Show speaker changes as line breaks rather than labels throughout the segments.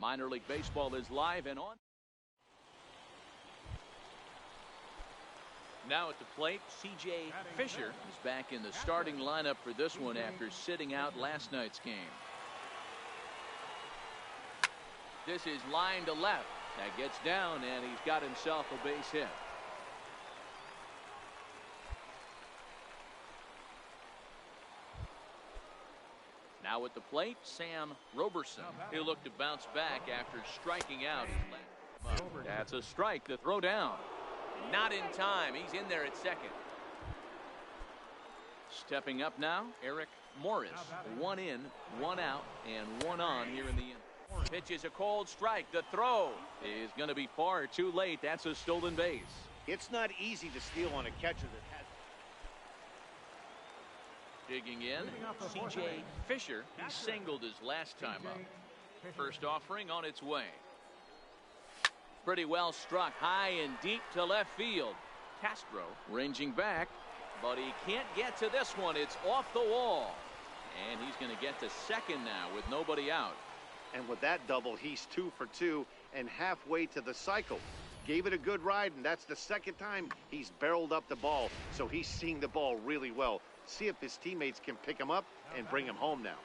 Minor League Baseball is live and on. Now at the plate, C.J. Fisher is back in the starting lineup for this one after sitting out last night's game. This is line to left. That gets down, and he's got himself a base hit. Now at the plate, Sam Roberson. He'll look to bounce back after striking out. That's a strike to throw down. Not in time. He's in there at second. Stepping up now, Eric Morris. 1 in, 1 out, and 1 on here in the inning. Pitch is a cold strike. The throw is going to be far too late. That's a stolen base.
It's not easy to steal on a catcher that has.
Digging in, C.J. Fisher. He singled his last time up. First offering on its way. Pretty well struck high and deep to left field. Castro ranging back, but he can't get to this one. It's off the wall. And he's going to get to second now with nobody out.
And with that double, he's 2 for 2 and halfway to the cycle. Gave it a good ride, and that's the second time he's barreled up the ball. So he's seeing the ball really well. See if his teammates can pick him up and bring him home now.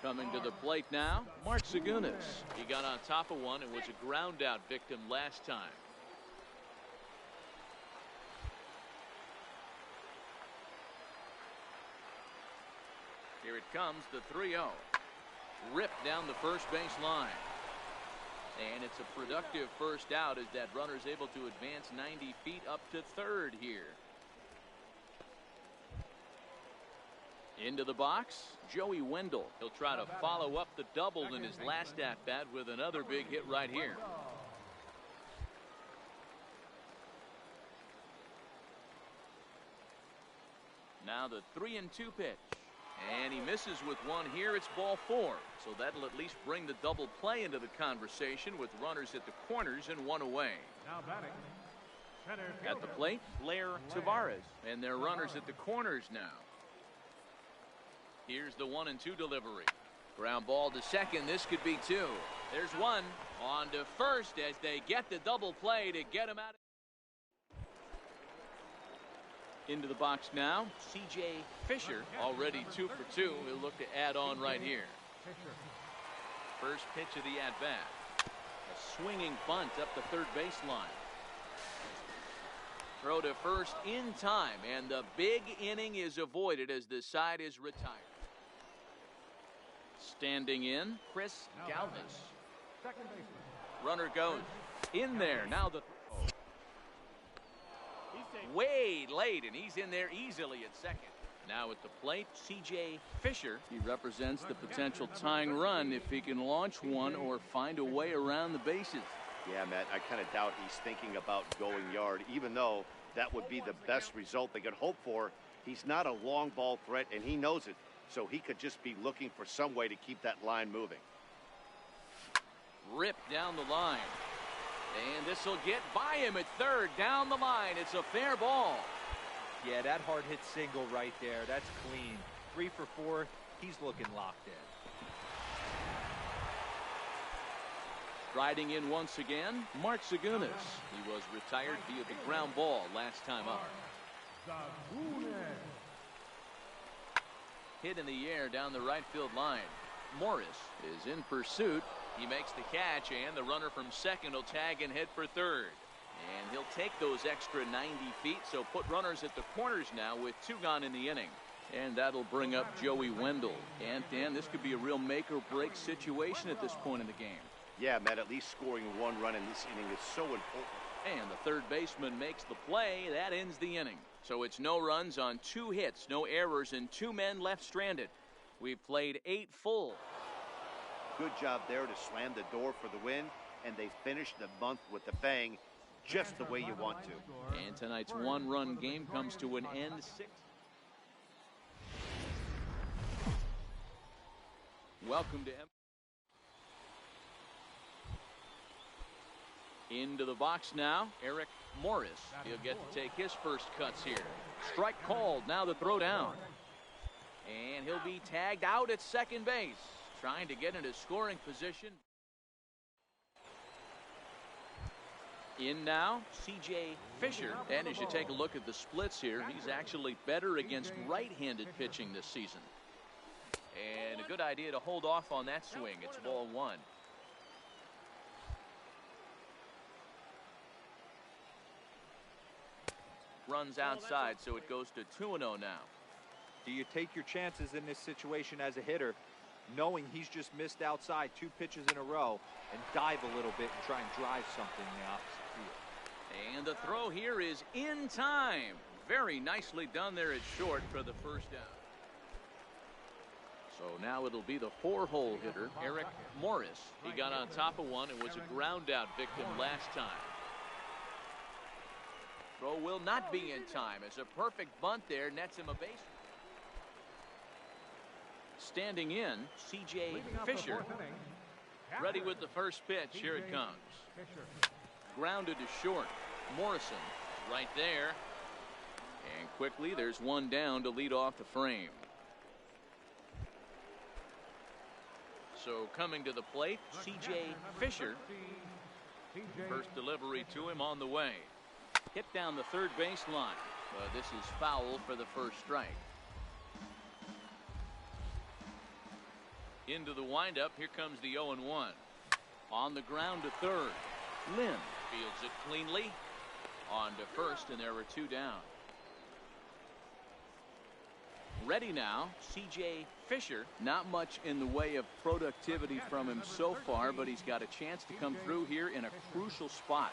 Coming to the plate now, Mark Zagunis. He got on top of one and was a ground out victim last time. Here it comes, the 3-0. Ripped down the first base line. And it's a productive first out as that runner's able to advance 90 feet up to third here. Into the box, Joey Wendell. He'll try to follow up the double in his last at-bat with another big hit right here. Now the 3-2 pitch. And he misses with one here. It's ball 4. So that'll at least bring the double play into the conversation with runners at the corners and 1 away.
Now batting.
At the plate, Blair Tavares. And they're runners at the corners now. Here's the 1-2 delivery. Ground ball to second. This could be 2. There's 1. On to first as they get the double play to get him out. Into the box now, C.J. Fisher, already 2 for 2. He'll look to add on right here. First pitch of the at-bat. A swinging bunt up the third baseline. Throw to first in time, and the big inning is avoided as the side is retired. Standing in, Chris Galvis.
Second baseman.
Runner goes in there. Now the way late, and he's in there easily at second. Now at the plate, C.J. Fisher. He represents the potential tying run if he can launch one or find a way around the bases.
Yeah, Matt, I kind of doubt he's thinking about going yard, even though that would be the best result they could hope for. He's not a long ball threat, and he knows it, so he could just be looking for some way to keep that line moving.
Ripped down the line. And this will get by him at third. Down the line. It's a fair ball.
Yeah, that hard hit single right there. That's clean. 3 for 4. He's looking locked in.
Riding in once again, Mark Zagunis. He was retired via the ground ball last time up. Hit in the air down the right field line. Morris is in pursuit. He makes the catch, and the runner from second will tag and head for third. And he'll take those extra 90 feet, so put runners at the corners now with 2 gone in the inning. And that'll bring up Joey Wendell. And, Dan, this could be a real make-or-break situation at this point in the game.
Yeah, Matt, at least scoring 1 run in this inning is so important.
And the third baseman makes the play. That ends the inning. So it's no runs on 2 hits, no errors, and 2 men left stranded. We've played 8 full.
Good job there to slam the door for the win, and they finished the month with a bang, just the way you want to.
And tonight's 1-run game comes to an end. 6. Welcome to Into the box now, Eric Morris. He'll get to take his first cuts here. Strike called. Now the throw down. And he'll be tagged out at second base. trying to get into scoring position. In now, C.J. Fisher. And as you take a look at the splits here, he's actually better against right-handed pitching this season. And a good idea to hold off on that swing. It's ball one. Runs outside, so it goes to 2-0 now.
Do you take your chances in this situation as a hitter, knowing he's just missed outside 2 pitches in a row, and dive a little bit and try and drive something in the opposite field?
And the throw here is in time. Very nicely done there at short for the first down. So now it'll be the 4-hole hitter, Eric Morris. He got on top of one and was a ground out victim last time. Throw will not be in time as a perfect bunt there nets him a base. Standing in, C.J. Fisher. Ready with the first pitch. Here it comes. Grounded to short. Morrison right there. And quickly there's one down to lead off the frame. So coming to the plate, C.J. Fisher. First delivery to him on the way. Hit down the third baseline. This is foul for the first strike. Into the windup. Here comes the 0-1. On the ground to third. Lynn fields it cleanly. On to first, and there were 2 down. Ready now, C.J. Fisher. Not much in the way of productivity from him so far, but he's got a chance to come through here in a crucial spot.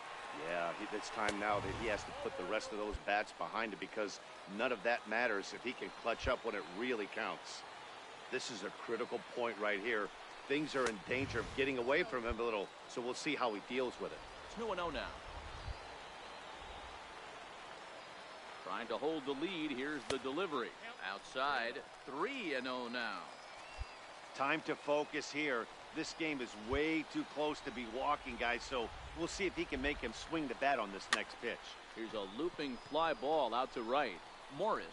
Yeah, it's time now that he has to put the rest of those bats behind it, because none of that matters if he can clutch up when it really counts. This is a critical point right here. Things are in danger of getting away from him a little, so we'll see how he deals with it.
It's 2-0 now. Trying to hold the lead. Here's the delivery. Outside, 3-0 now.
Time to focus here. This game is way too close to be walking, guys, so we'll see if he can make him swing the bat on this next pitch.
Here's a looping fly ball out to right. Morris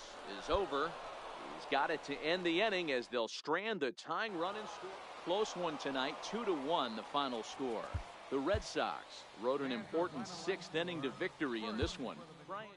is over. He's got it to end the inning as they'll strand the tying run and score. Close one tonight, 2-1 the final score. The Red Sox rode an important 6th inning to victory in this one. Brian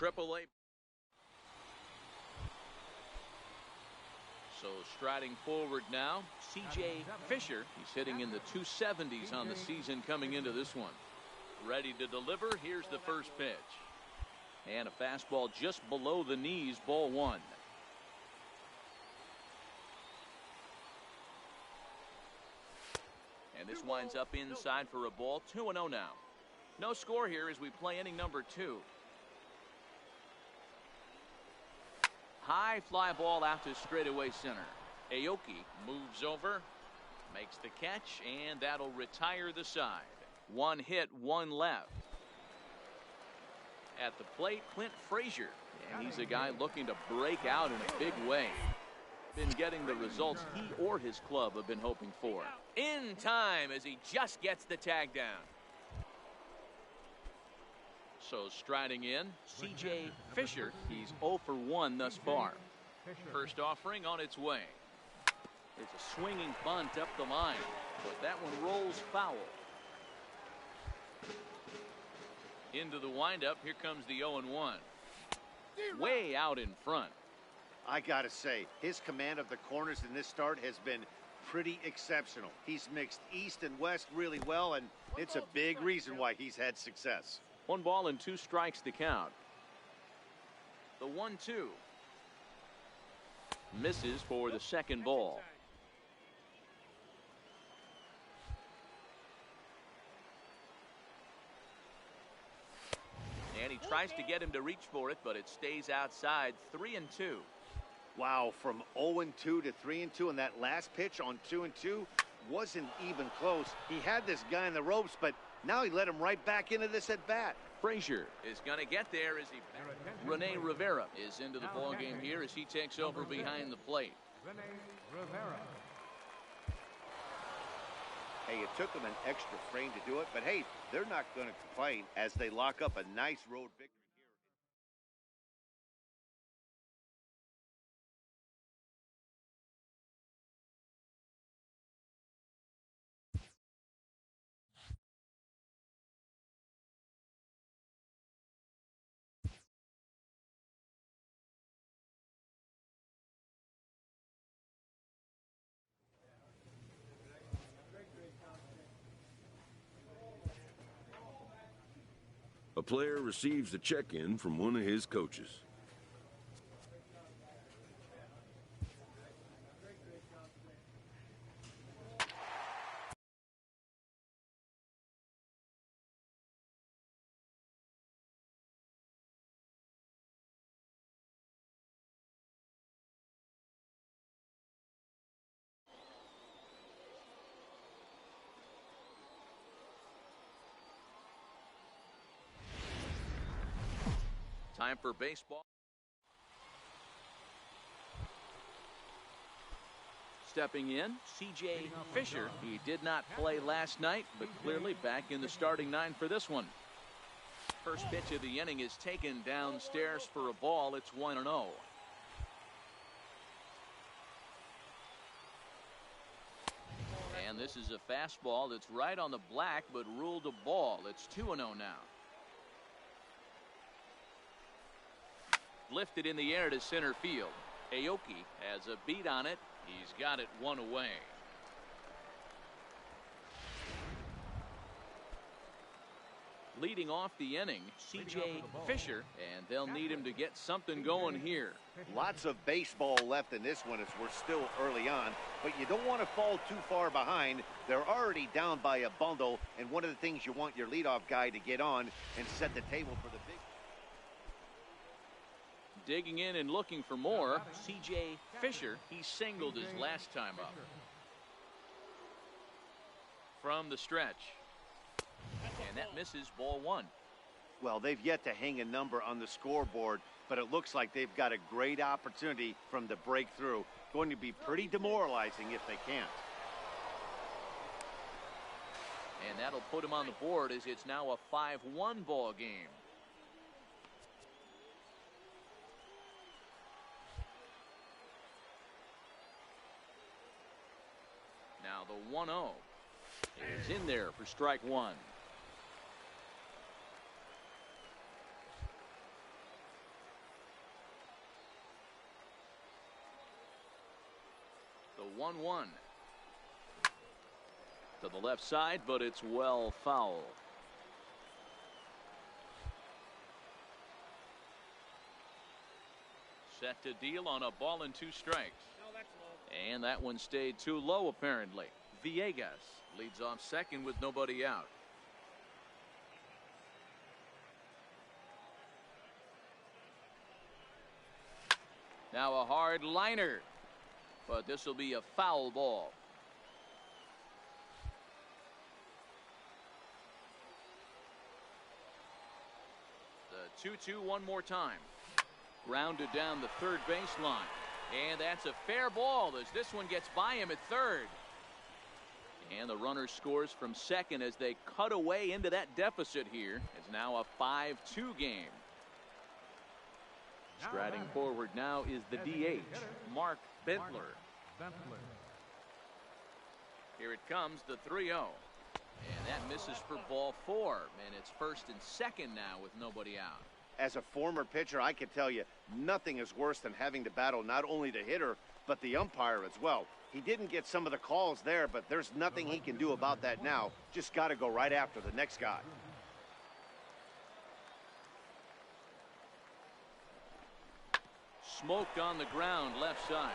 AAA. So striding forward now, C.J. Fisher. He's hitting in the 270s on the season coming into this one. Ready to deliver. Here's the first pitch. And a fastball just below the knees, ball 1. And this winds up inside for a ball. 2-0 now. No score here as we play inning number 2. High fly ball out to straightaway center. Aoki moves over, makes the catch, and that'll retire the side. 1 hit, 1 left. At the plate, Clint Frazier. And he's a guy looking to break out in a big way. Been getting the results he or his club have been hoping for. In time as he just gets the tag down. So striding in, C.J. Fisher. He's 0 for 1 thus far. First offering on its way. It's a swinging bunt up the line, but that one rolls foul. Into the windup. Here comes the 0-1. way out in front.
I gotta say, his command of the corners in this start has been pretty exceptional. He's mixed east and west really well, and it's a big reason why he's had success.
1 ball and 2 strikes to count. The 1-2. Misses for the second ball. And he tries to get him to reach for it, but it stays outside. 3-2.
Wow, from 0-2 to 3-2, and that last pitch on 2-2 wasn't even close. He had this guy in the ropes, but now he let him right back into this at bat.
Frazier is going to get there as he. Rene Rivera is into the ball game here as he takes over behind the plate.
Hey, it took them an extra frame to do it, but hey, they're not going to complain as they lock up a nice road victory here.
A player receives a check-in from one of his coaches.
Time for baseball. Stepping in, C.J. Fisher. He did not play last night, but clearly back in the starting 9 for this one. First pitch of the inning is taken downstairs for a ball. It's 1-0. And this is a fastball that's right on the black, but ruled a ball. It's 2-0 now. Lifted in the air to center field. Aoki has a beat on it. He's got it 1 away. Leading off the inning, C.J. Fisher, and they'll need him to get something going here.
Lots of baseball left in this one as we're still early on, but you don't want to fall too far behind. They're already down by a bundle, and one of the things you want your leadoff guy to get on and set the table for the big.
Digging in and looking for more, C.J. Fisher. He singled his last time up. From the stretch. And that misses ball 1.
Well, they've yet to hang a number on the scoreboard, but it looks like they've got a great opportunity from the breakthrough. Going to be pretty demoralizing if they can't.
And that'll put him on the board as it's now a 5-1 ball game. Now the 1-0 is in there for strike 1. The 1-1 to the left side, but it's well foul. Set to deal on a ball and 2 strikes. And that one stayed too low, apparently. Villegas leads off second with nobody out. Now a hard liner, but this will be a foul ball. The 2-2 one more time. Grounded down the third baseline. And that's a fair ball as this one gets by him at third. And the runner scores from second as they cut away into that deficit here. It's now a 5-2 game. Striding forward now is the DH, Mark Bentler. Here it comes, the 3-0. And that misses for ball 4. And it's first and second now with nobody out.
As a former pitcher, I can tell you, nothing is worse than having to battle not only the hitter, but the umpire as well. He didn't get some of the calls there, but there's nothing he can do about that now. Just got to go right after the next guy.
Smoked on the ground left side.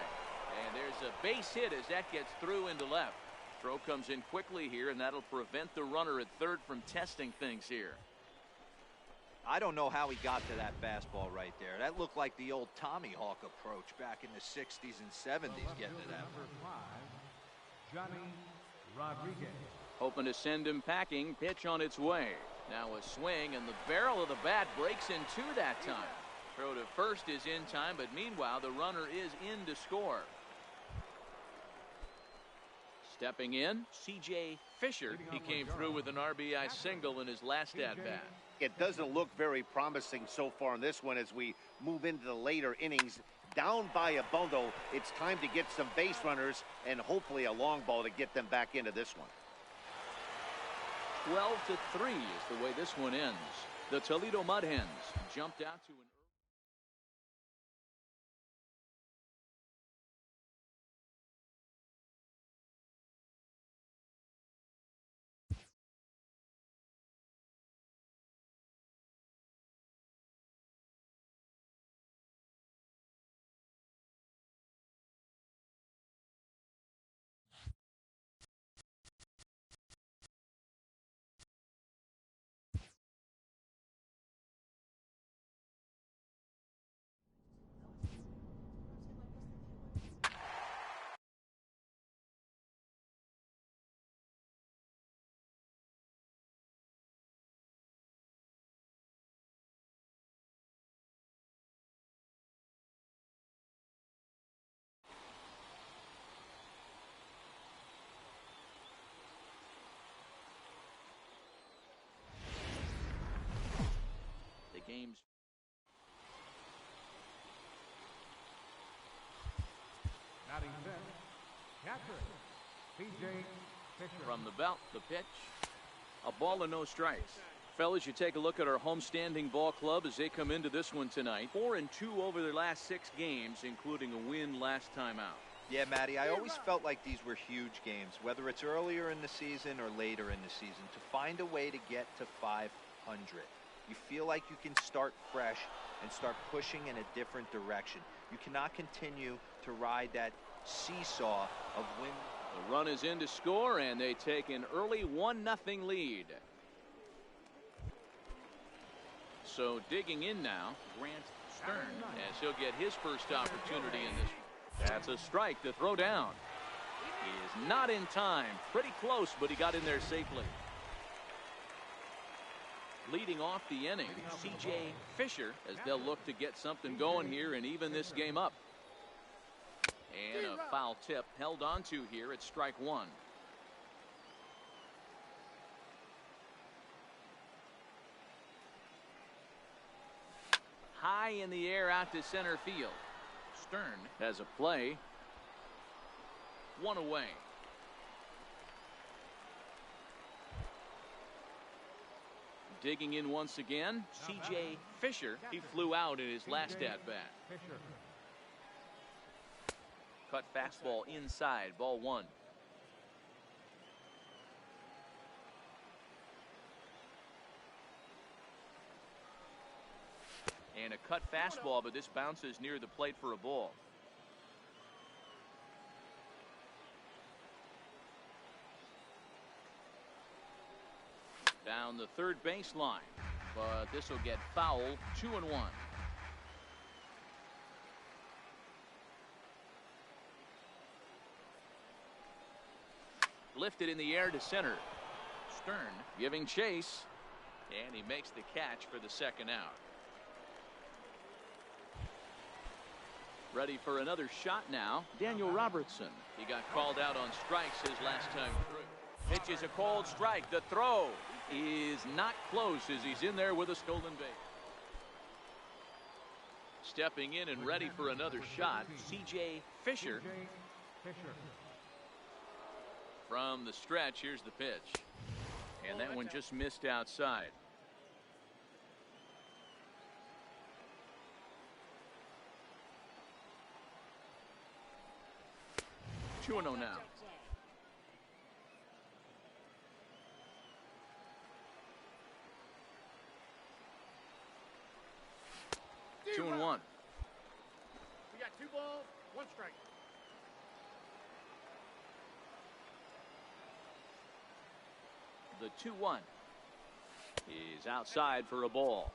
And there's a base hit as that gets through into left. Throw comes in quickly here, and that'll prevent the runner at third from testing things here.
I don't know how he got to that fastball right there. That looked like the old Tommy Hawk approach back in the 60s and 70s getting to that.
Johnny Rodriguez.
Hoping to send him packing. Pitch on its way. Now a swing, and the barrel of the bat breaks in two that time. Throw to first is in time, but meanwhile the runner is in to score. Stepping in, C.J. Fisher. He came through with an RBI single in his last at-bat.
It doesn't look very promising so far in this one as we move into the later innings. Down by a bundle, it's time to get some base runners and hopefully a long ball to get them back into this one.
12-3 is the way this one ends. The Toledo Mud Hens jumped out to an games.
Batting fifth, catcher, C.J. Fisher.
From the belt, the pitch. A ball and no strikes. Fellas, you take a look at our homestanding ball club as they come into this one tonight. 4-2 over their last 6 games, including a win last time out.
Yeah, Matty, I always felt like these were huge games, whether it's earlier in the season or later in the season, to find a way to get to 500. You feel like you can start fresh and start pushing in a different direction. You cannot continue to ride that seesaw of win.
The run is in to score, and they take an early 1-0 lead. So digging in now, Grant Stern, as he'll get his first opportunity in this. That's a strike to throw down. He is not in time. Pretty close, but he got in there safely. Leading off the inning, C.J. Fisher, as they'll look to get something going here and even this game up. And a foul tip held onto here at strike one. High in the air out to center field. Stern has a play. One away. Digging in once again, C.J. Fisher. He flew out in his last at-bat. Cut fastball inside, ball one. And a cut fastball, but this bounces near the plate for a ball. Down the third baseline, but this will get foul. 2-1. Lifted in the air to center. Stern giving chase, and he makes the catch for the second out. Ready for another shot now, Daniel Robertson. He got called out on strikes his last time through. Pitches a called strike. The throw is not close as he's in there with a stolen base. Stepping in and ready for another shot, C.J. Fisher. From the stretch, here's the pitch. And that one just missed outside. 2-0 now. 2-1.
We got 2 balls, 1 strike.
The 2-1 is outside for a ball.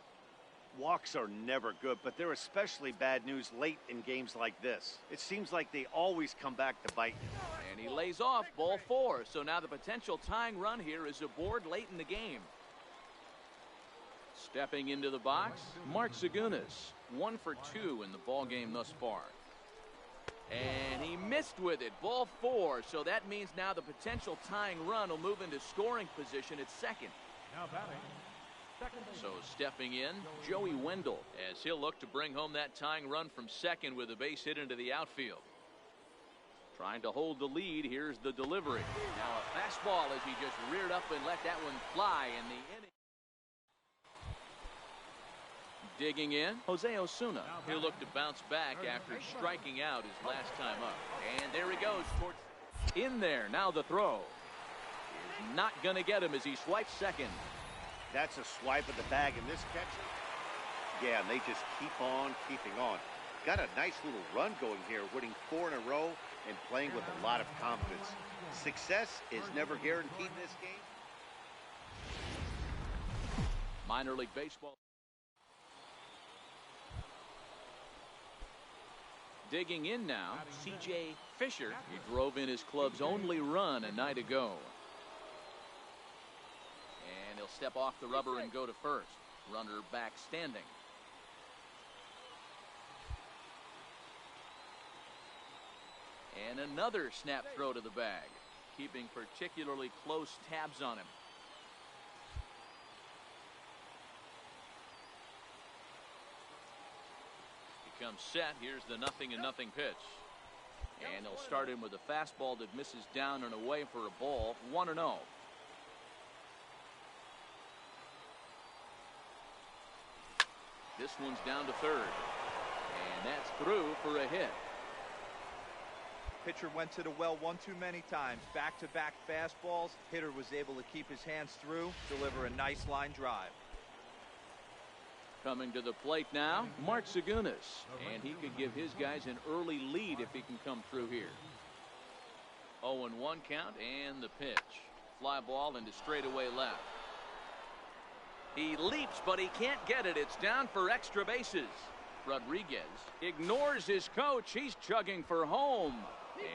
Walks are never good, but they're especially bad news late in games like this. It seems like they always come back to bite.
And he lays off, ball 4. So now the potential tying run here is aboard late in the game. Stepping into the box, Mark Zagunis, 1 for 2 in the ball game thus far. And he missed with it, ball 4. So that means now the potential tying run will move into scoring position at second.
Now batting, second base.
So stepping in, Joey Wendell, as he'll look to bring home that tying run from second with a base hit into the outfield. Trying to hold the lead, here's the delivery. Now a fastball as he just reared up and let that one fly in the inning. Digging in, Jose Osuna. He'll look to bounce back after striking out his last time up. And there he goes towards in there. Now the throw is not going to get him as he swipes second.
That's a swipe of the bag, and this catch, yeah, and they just keep on keeping on. Got a nice little run going here, winning 4 in a row and playing with a lot of confidence. Success is never guaranteed in this game.
Minor League Baseball. Digging in now, C.J. Fisher. He drove in his club's only run a night ago. And he'll step off the rubber and go to first. Runner back standing. And another snap throw to the bag, keeping particularly close tabs on him. Comes set. Here's the 0-0 pitch. And he'll start him with a fastball that misses down and away for a ball. 1-0. This one's down to third. And that's through for a hit.
Pitcher went to the well one too many times. Back-to-back fastballs. Hitter was able to keep his hands through, deliver a nice line drive.
Coming to the plate now, Mark Zagunis. And he could give his guys an early lead if he can come through here. 0-1 count and the pitch. Fly ball into straightaway left. He leaps, but he can't get it. It's down for extra bases. Rodriguez ignores his coach. He's chugging for home.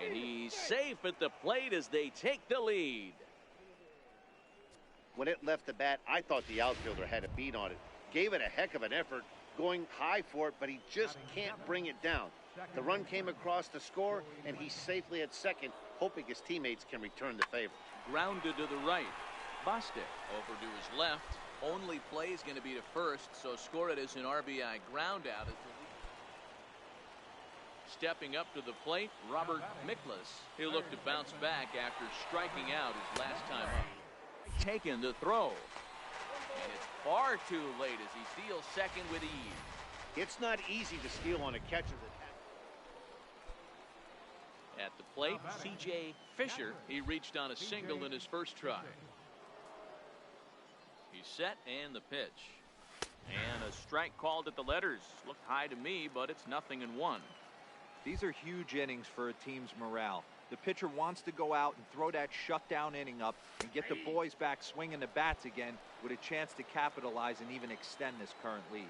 And he's safe at the plate as they take the lead.
When it left the bat, I thought the outfielder had a beat on it. Gave it a heck of an effort, going high for it, but he just can't bring it down. The run came across to score, and he's safely at second, hoping his teammates can return the favor.
Grounded to the right. Bostic over to his left. Only play is going to be to first, so score it as an RBI ground out. Stepping up to the plate, Robert Miklas. He'll look to bounce back after striking out his last time up. Taken the throw. And it's far too late as he steals second with ease.
It's not easy to steal on a catcher's attack.
At the plate, C.J. Fisher. He reached on a single in his first try. He's set and the pitch. And a strike called at the letters. Looked high to me, but it's 0-1.
These are huge innings for a team's morale. The pitcher wants to go out and throw that shutdown inning up and get the boys back swinging the bats again with a chance to capitalize and even extend this current lead.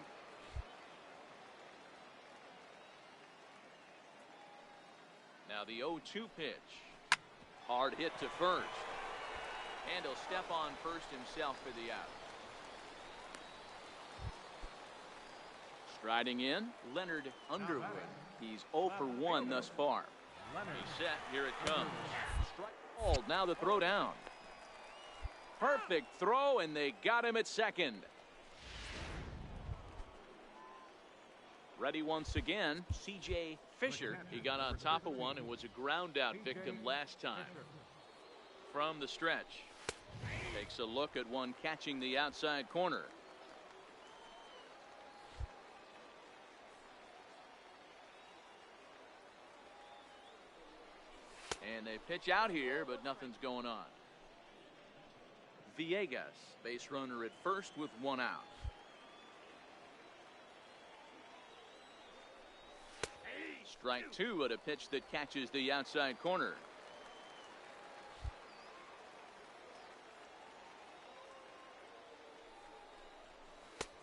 Now the 0-2 pitch. Hard hit to first. And he'll step on first himself for the out. Striding in, Leonard Underwood. He's 0 for 1 thus far. He's set. Here it comes. Strike called. Now the throw down. Perfect throw, and they got him at second. Ready once again, C.J. Fisher. He got on top of one and was a ground out victim last time. From the stretch. Takes a look at one catching the outside corner. And they pitch out here, but nothing's going on. Villegas, base runner at first with one out. Strike two at a pitch that catches the outside corner.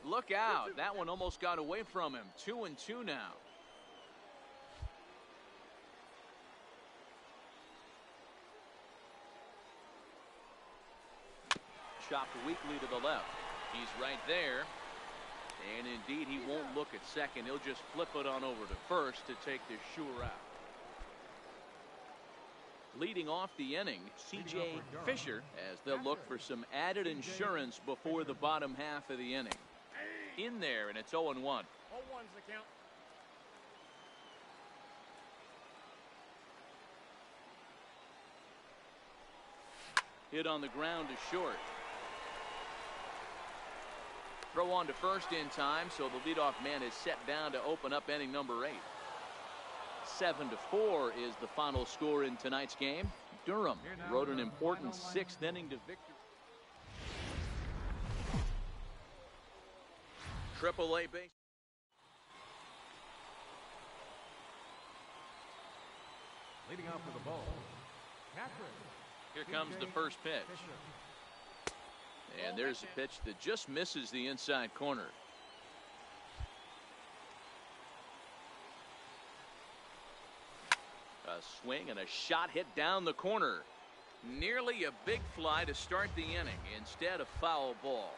Look out. That one almost got away from him. 2-2 now. Chopped weakly to the left. He's right there. And indeed, he won't look at second. He'll just flip it on over to first to take the sure out. Leading off the inning, C.J. Fisher, as they'll look for some added insurance before the bottom half of the inning. In there, and it's 0-1.
0-1's the count.
Hit on the ground to short. Throw on to first in time, so the leadoff man is set down to open up inning number 8. 7-4 is the final score in tonight's game. Durham rode an important 6th inning to victory. AAA base.
Leading off for the ball, Catherine.
Here comes the first pitch. And there's a pitch that just misses the inside corner. A swing and a shot hit down the corner. Nearly a big fly to start the inning. Instead, a foul ball.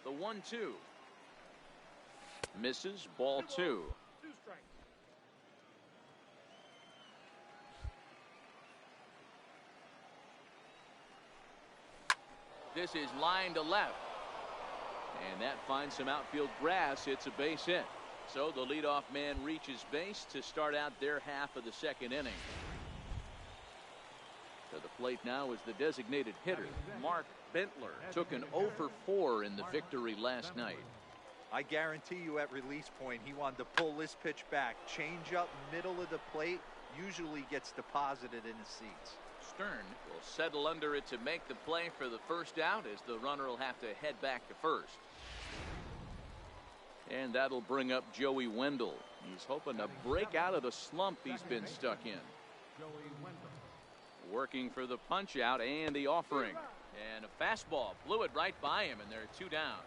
The 1-2. Misses, ball 2.
2 strikes.
This is line to left. And that finds some outfield grass. It's a base hit. So the leadoff man reaches base to start out their half of the second inning. To the plate now is the designated hitter, Mark Bentler. Took an 0 for 4 in the victory last night.
I guarantee you at release point he wanted to pull this pitch back. Change up middle of the plate usually gets deposited in the seats.
Stern will settle under it to make the play for the first out, as the runner will have to head back to first. And that'll bring up Joey Wendell. He's hoping to break out of the slump he's been stuck in. Working for the punch out and the offering. And a fastball blew it right by him, and there are 2 down.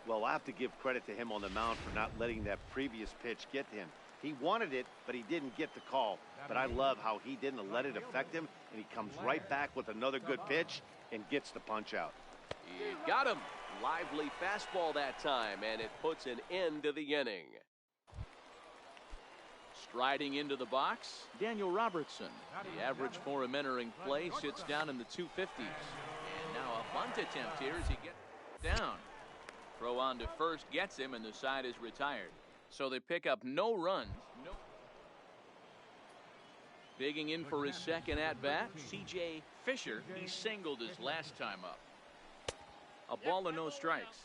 Well, I have to give credit to him on the mound for not letting that previous pitch get to him. He wanted it, but he didn't get the call. But I love how he didn't let it affect him, and he comes right back with another good pitch and gets the punch out.
He got him. Lively fastball that time, and it puts an end to the inning. Striding into the box, Daniel Robertson. The average for him entering play sits down in the 250s. And now a bunt attempt here as he gets down. Throw on to first gets him, and the side is retired. So they pick up no runs. No. Digging in for his second at-bat, C.J. Fisher. He singled his last time up. A ball and no strikes.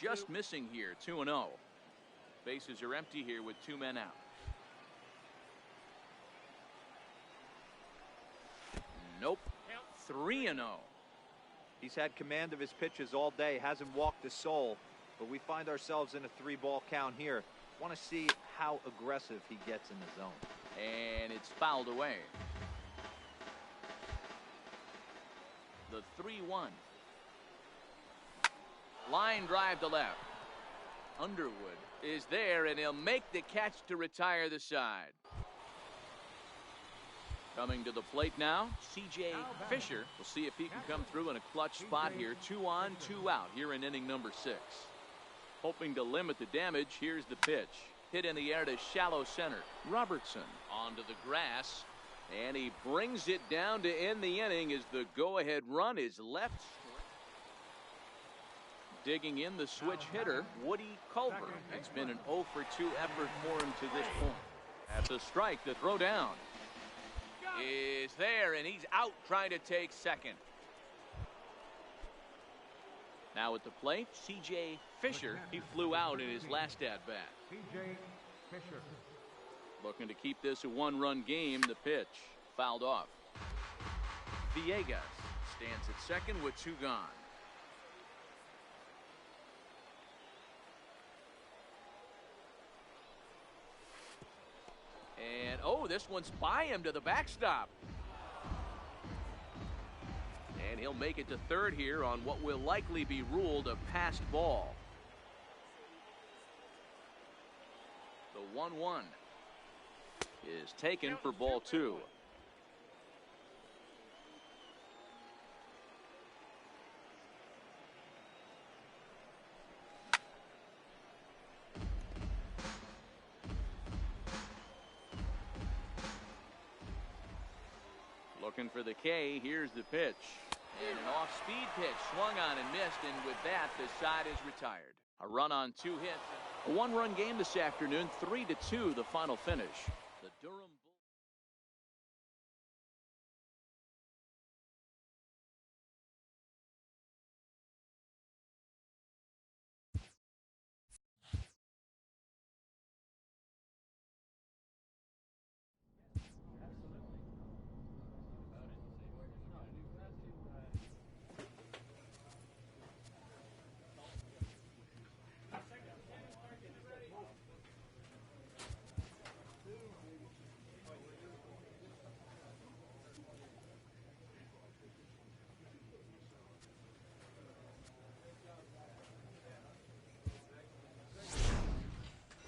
Just missing here, 2-0. Bases are empty here with 2 men out. Nope. 3-0.
He's had command of his pitches all day, hasn't walked a soul, but we find ourselves in a 3-ball count here. Want to see how aggressive he gets in the zone.
And it's fouled away. The 3-1. Line drive to left. Underwood is there, and he'll make the catch to retire the side. Coming to the plate now, C.J. Fisher. We'll see if he can come through in a clutch spot here. 2 on, 2 out here in inning number 6. Hoping to limit the damage, here's the pitch. Hit in the air to shallow center. Robertson onto the grass, and he brings it down to end the inning as the go-ahead run is left. digging in, the switch hitter, Woody Culver. It's been an 0 for 2 effort for him to this point. That's a strike. The throw down is there, and he's out trying to take second. Now at the plate, C.J. Fisher. He flew out in his last at-bat.
C.J. Fisher.
Looking to keep this a one-run game. The pitch fouled off. Villegas stands at second with 2 gone. And, oh, this one's by him to the backstop. And he'll make it to third here on what will likely be ruled a passed ball. The 1-1 is taken for ball 2. Looking for the K. Here's the pitch. And an off-speed pitch swung on and missed, and with that, the side is retired. A run on 2 hits. A one-run game this afternoon, 3-2 the final finish. The Durham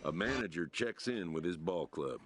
A manager checks in with his ball club.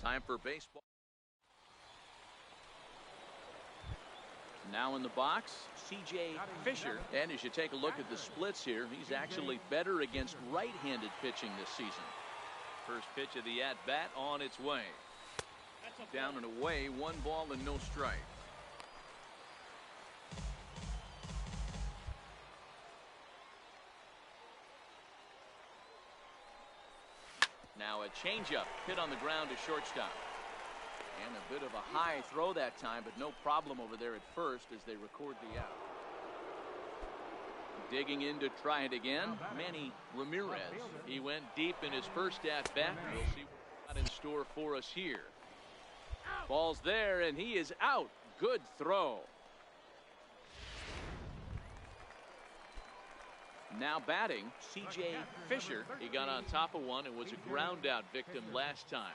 Time for baseball. Now in the box, C.J. Fisher. And as you take a look at the splits here, he's actually better against right-handed pitching this season. First pitch of the at-bat on its way. Down and away, 1 ball and no strike. Now a changeup hit on the ground to shortstop. And a bit of a high throw that time, but no problem over there at first as they record the out. Digging in to try it again, Manny Ramirez. He went deep in his first at-bat. We'll see what's in store for us here. Ball's there, and he is out. Good throw. Now batting, C.J. Fisher. He got on top of one and was a ground-out victim last time.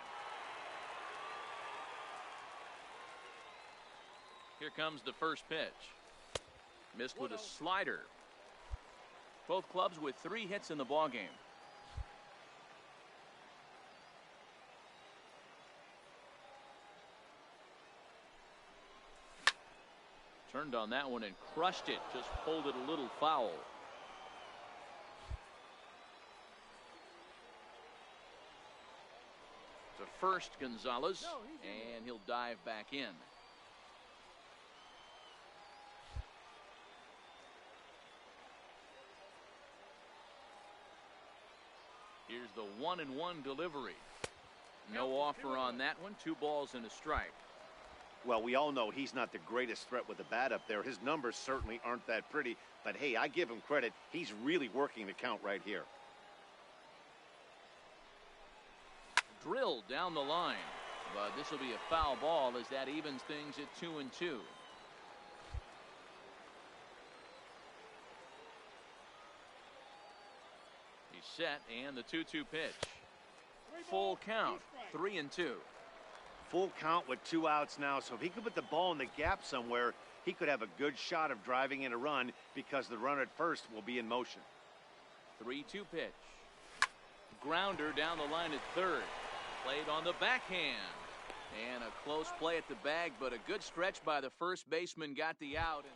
Here comes the first pitch. Missed with a slider. Both clubs with 3 hits in the ballgame. Turned on that one and crushed it. Just pulled it a little foul. To first, Gonzalez, and he'll dive back in. Here's the 1-1 delivery. No offer on that one. 2 balls and a strike.
Well, we all know he's not the greatest threat with the bat up there. His numbers certainly aren't that pretty. But, hey, I give him credit. He's really working the count right here.
Drilled down the line. But this will be a foul ball as that evens things at 2-2. He's set, and the 2-2 pitch. Full count, 3-2.
Full count with 2 outs now, so if he could put the ball in the gap somewhere, he could have a good shot of driving in a run because the runner at first will be in motion.
3-2 pitch. Grounder down the line at third. Played on the backhand. And a close play at the bag, but a good stretch by the first baseman got the out.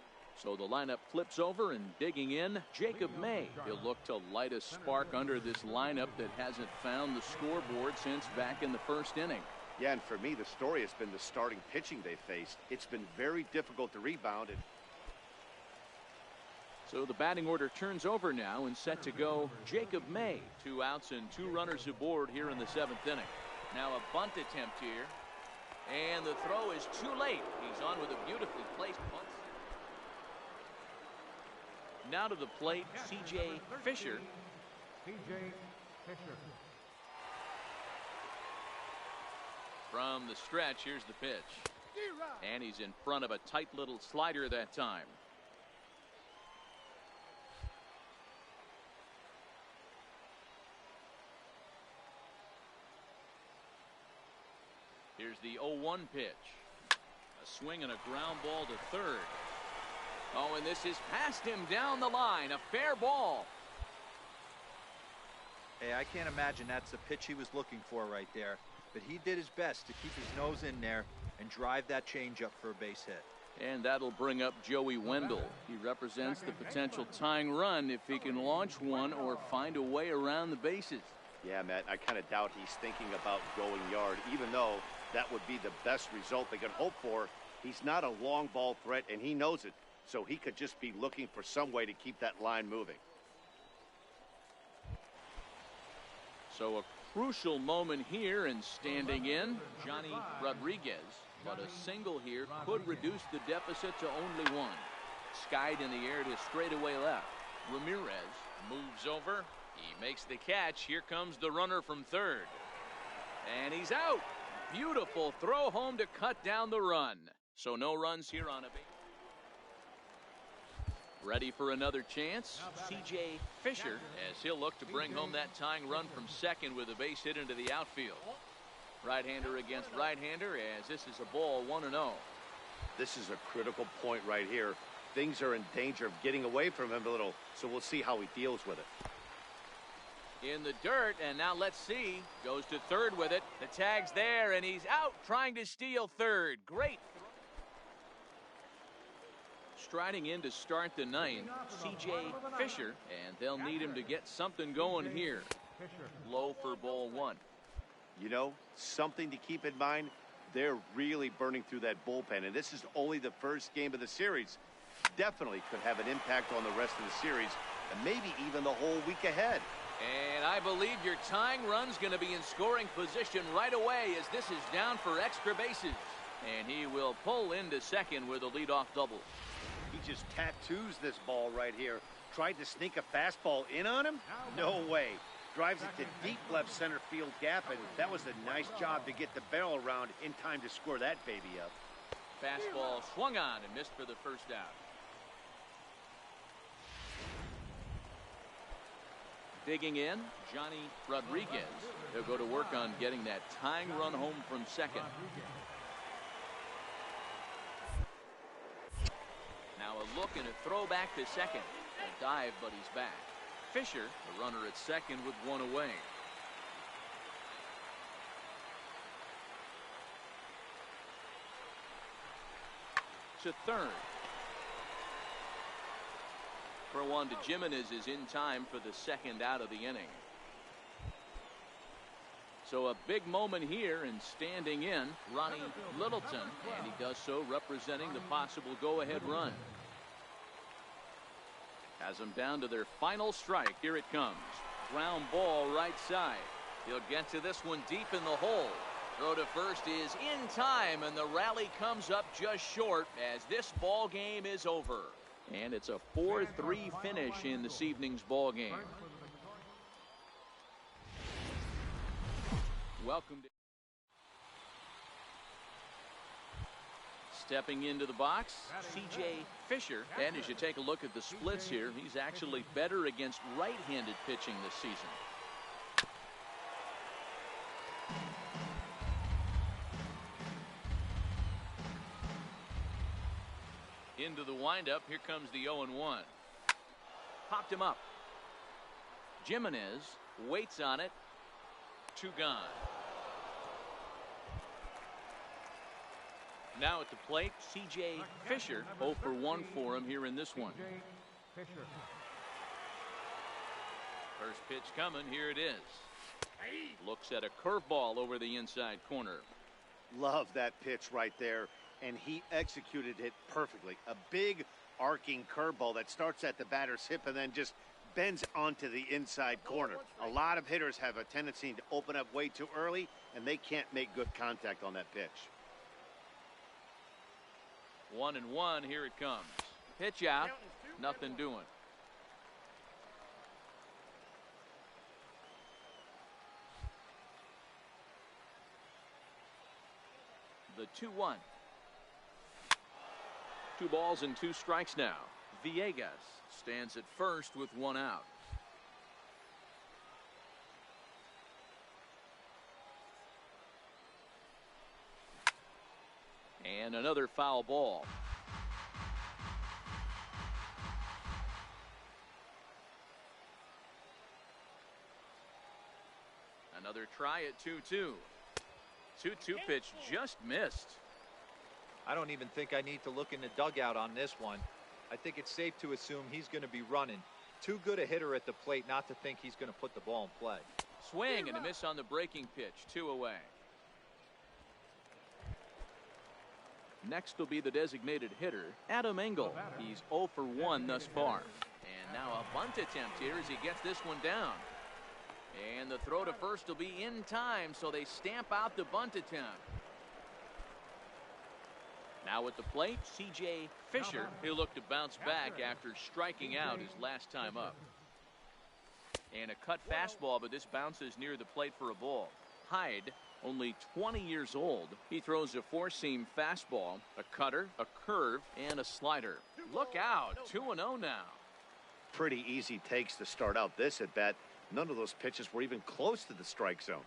So the lineup flips over, and digging in, Jacob May. He'll look to light a spark under this lineup that hasn't found the scoreboard since back in the first inning.
Yeah, and for me, the story has been the starting pitching they faced. It's been very difficult to rebound.
So the batting order turns over now, and set to go Jacob May. 2 outs and 2 runners aboard here in the 7th inning. Now a bunt attempt here. And the throw is too late. He's on with a beautifully placed bunt. Now to the plate, C.J. Fisher.
C.J. Fisher.
From the stretch, here's the pitch. And he's in front of a tight little slider that time. Here's the 0-1 pitch. A swing and a ground ball to third. Oh, and this is past him down the line. A fair ball.
Hey, I can't imagine that's the pitch he was looking for right there. But he did his best to keep his nose in there and drive that changeup for a base hit.
And that'll bring up Joey Wendell. He represents the potential tying run if he can launch one or find a way around the bases.
Yeah, Matt, I kind of doubt he's thinking about going yard, even though that would be the best result they could hope for. He's not a long ball threat, and he knows it. So he could just be looking for some way to keep that line moving.
So a crucial moment here, and standing in, Johnny Rodriguez. But a single here could reduce the deficit to only 1. Skied in the air to straightaway left. Ramirez moves over. He makes the catch. Here comes the runner from third. And he's out. Beautiful throw home to cut down the run. So no runs here on a base. Ready for another chance, C.J. Fisher, as he'll look to bring home that tying run from second with a base hit into the outfield. Right-hander against right-hander, as this is a ball 1-0.
This is a critical point right here. Things are in danger of getting away from him a little, so we'll see how he deals with it.
in the dirt, and now let's see. Goes to third with it. The tag's there, and he's out trying to steal third. Great. Striding in to start the ninth, C.J. Fisher, and they'll need him to get something going here. Low for ball one.
You know, something to keep in mind, they're really burning through that bullpen, and this is only the first game of the series. Definitely could have an impact on the rest of the series, and maybe even the whole week ahead.
And I believe your tying run's going to be in scoring position right away as this is down for extra bases. And he will pull into second with a leadoff double.
He just tattoos this ball right here. Tried to sneak a fastball in on him? No way. Drives it to deep left center field gap, and that was a nice job to get the barrel around in time to score that baby up.
Fastball swung on and missed for the first out. Digging in, Johnny Rodriguez. He'll go to work on getting that tying run home from second. Now a look and a throw back to second. A dive, but he's back. Fisher, the runner at second with one away. To third. For one to Jimenez is in time for the second out of the inning. So a big moment here, and standing in, Ronnie Littleton, and he does so representing the possible go-ahead run. Has them down to their final strike. Here it comes. Ground ball right side. He'll get to this one deep in the hole. Throw to first is in time, and the rally comes up just short as this ball game is over. And it's a 4-3 finish in this evening's ball game. Welcome to stepping into the box, C.J. Fisher. And as you take a look at the splits here, he's actually better against right-handed pitching this season. Into the windup. Here comes the 0-1. Popped him up. Jimenez waits on it. 2 gone. Now at the plate, C.J. Fisher. 0 for 1 for him here in this one. First pitch coming. Here it is. Looks at a curveball over the inside corner.
Love that pitch right there, and he executed it perfectly. A big arcing curveball that starts at the batter's hip and then just bends onto the inside corner. A lot of hitters have a tendency to open up way too early, and they can't make good contact on that pitch.
1-1. Here it comes. Pitch out. Nothing doing. The 2-1. 2 balls and 2 strikes now. Villegas stands at first with 1 out. And another foul ball. Another try at 2-2. 2-2 pitch just missed.
I don't even think I need to look in the dugout on this one. I think it's safe to assume he's going to be running. Too good a hitter at the plate not to think he's going to put the ball in play.
Swing and a miss on the breaking pitch. 2 away. Next will be the designated hitter, Adam Engel. He's 0 for 1 thus far. And now a bunt attempt here as he gets this one down. And the throw to first will be in time, so they stamp out the bunt attempt. Now at the plate, C.J. Fisher. He'll look to bounce back after striking out his last time up. And a cut fastball, but this bounces near the plate for a ball. Hyde, only 20 years old. He throws a 4-seam fastball, a cutter, a curve, and a slider. Look out, 2-0 now.
Pretty easy takes to start out this at bat. None of those pitches were even close to the strike zone.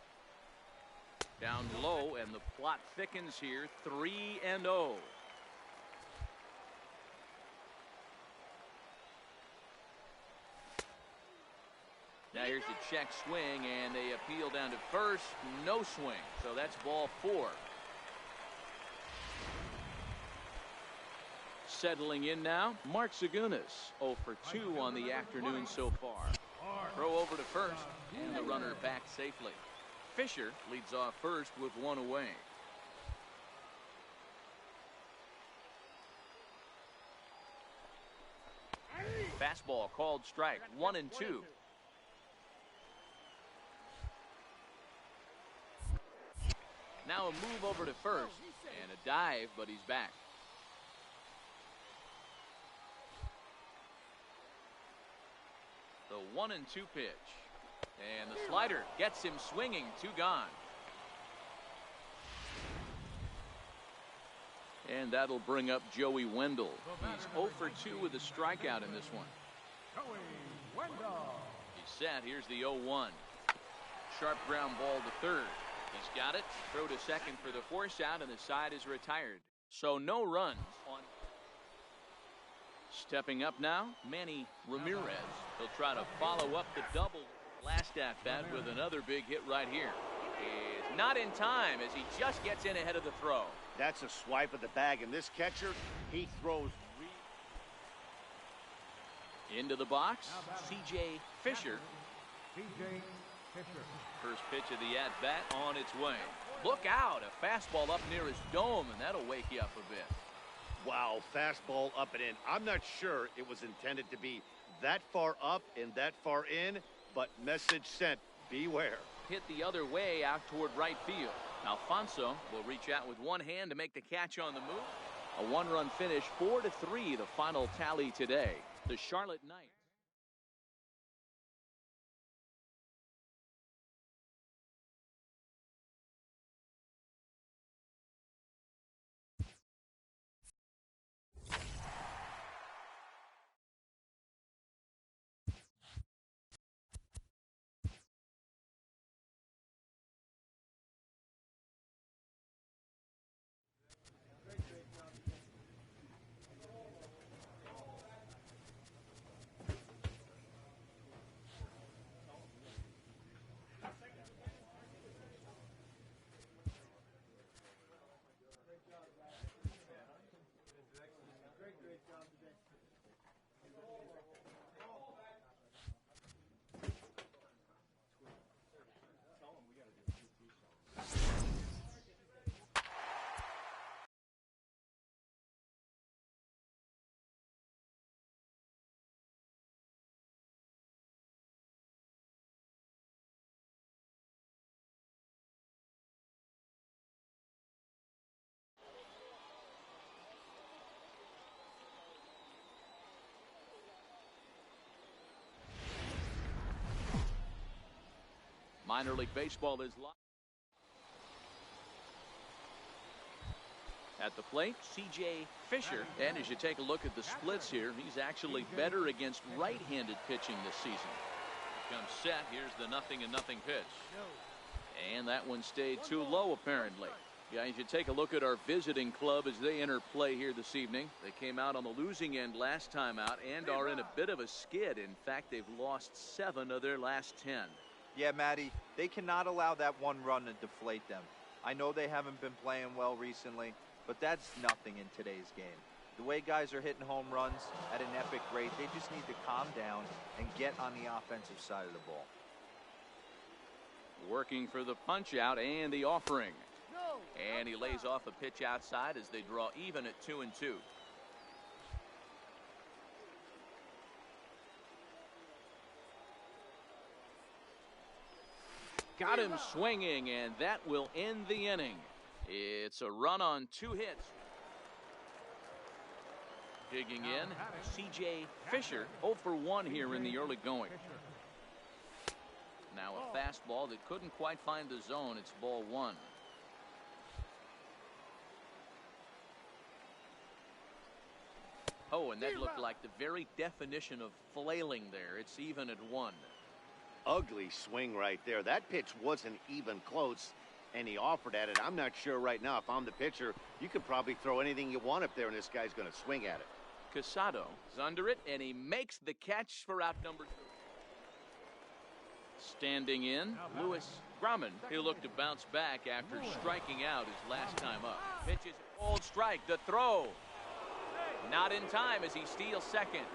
Down low, and the plot thickens here. 3-0. Now here's the check swing, and they appeal down to first. No swing, so that's ball 4. Settling in now, Mark Zagunis, 0 for 2 on the afternoon so far. Throw over to first, and the runner back safely. Fisher leads off first with 1 away. Fastball called strike, 1-2. Now a move over to first, and a dive, but he's back. The 1-2 pitch. And the slider gets him swinging. 2 gone. And that'll bring up Joey Wendell. He's 0 for 2 with a strikeout in this one.
Joey Wendell.
He's set. Here's the 0-1. Sharp ground ball to third. He's got it. Throw to second for the force out, and the side is retired. So no runs on. Stepping up now, Manny Ramirez. He'll try to follow up the double last at bat with another big hit right here. Is not in time as he just gets in ahead of the throw.
That's a swipe of the bag, and this catcher, he throws.
Into the box, C.J. Fisher.
C.J. Fisher.
First pitch of the at-bat on its way. Look out, a fastball up near his dome, and that'll wake you up a bit.
Wow, fastball up and in. I'm not sure it was intended to be that far up and that far in, but message sent, beware.
Hit the other way out toward right field. Alfonso will reach out with one hand to make the catch on the move. A 1-run finish, 4-3, the final tally today. The Charlotte Knights. Minor League Baseball is live. At the plate, C.J. Fisher. And as you take a look at the splits here, he's actually better against right-handed pitching this season. Comes set. Here's the 0-0 pitch. And that one stayed too low, apparently. Yeah, as you take a look at our visiting club as they enter play here this evening. They came out on the losing end last time out and are in a bit of a skid. In fact, they've lost 7 of their last 10.
Yeah, Matty, they cannot allow that 1 run to deflate them. I know they haven't been playing well recently, but that's nothing in today's game. The way guys are hitting home runs at an epic rate, they just need to calm down and get on the offensive side of the ball.
Working for the punch out and the offering. And he lays off a pitch outside as they draw even at 2-2. Got him swinging, and that will end the inning. It's a run on 2 hits. Digging in, C.J. Fisher, 0 for 1 here in the early going. Now a fastball that couldn't quite find the zone. It's ball 1. Oh, and that looked like the very definition of flailing there. It's even at 1.
Ugly swing right there. That pitch wasn't even close, and he offered at it. I'm not sure right now if I'm the pitcher. You could probably throw anything you want up there, and this guy's going to swing at it.
Casado is under it, and he makes the catch for out number 2. Standing in, Louis Grumman. He'll look to bounce back after striking out his last time up. Pitches old strike. The throw. Not in time as he steals second.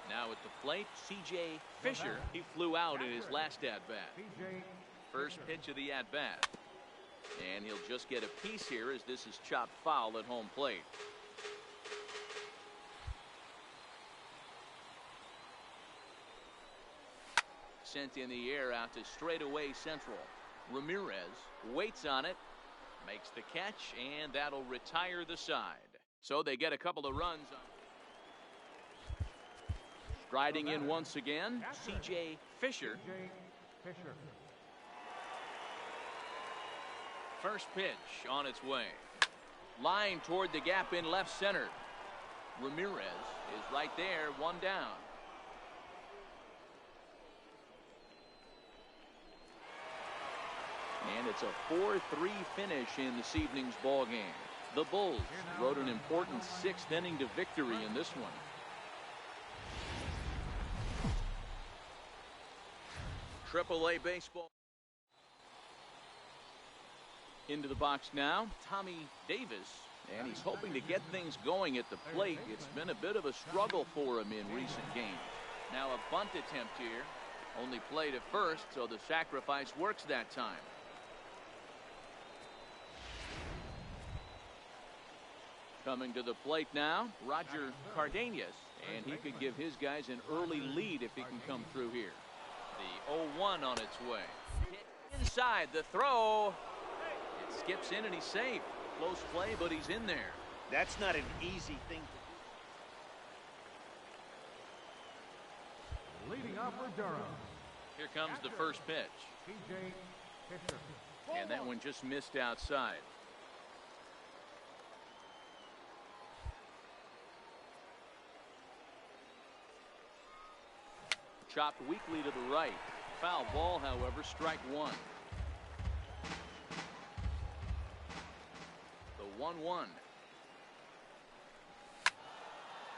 Now at the plate, C.J. Fisher. He flew out in his last at-bat. First pitch of the at-bat. And he'll just get a piece here as this is chopped foul at home plate. Sent in the air out to straightaway central. Ramirez waits on it, makes the catch, and that'll retire the side. So they get a couple of runs. Striding in once again, C.J. Fisher. First pitch on its way. Line toward the gap in left center. Ramirez is right there, one down. And it's a 4-3 finish in this evening's ball game. The Bulls rode an important sixth inning to victory in this one. AAA baseball. Into the box now, Tommy Davis, and he's hoping to get things going at the plate. It's been a bit of a struggle for him in recent games. Now a bunt attempt here. Only played at first, so the sacrifice works that time. Coming to the plate now, Roger Cardenas, and he could give his guys an early lead if he can come through here. The 0-1 on its way. Hit inside, the throw. It skips in and he's safe. Close play, but he's in there.
That's not an easy thing to do.
Leading off for Durham.
Here comes the first pitch.
C.J. Fisher.
And that one just missed outside. Chopped weakly to the right. Foul ball, however, strike one. The 1-1.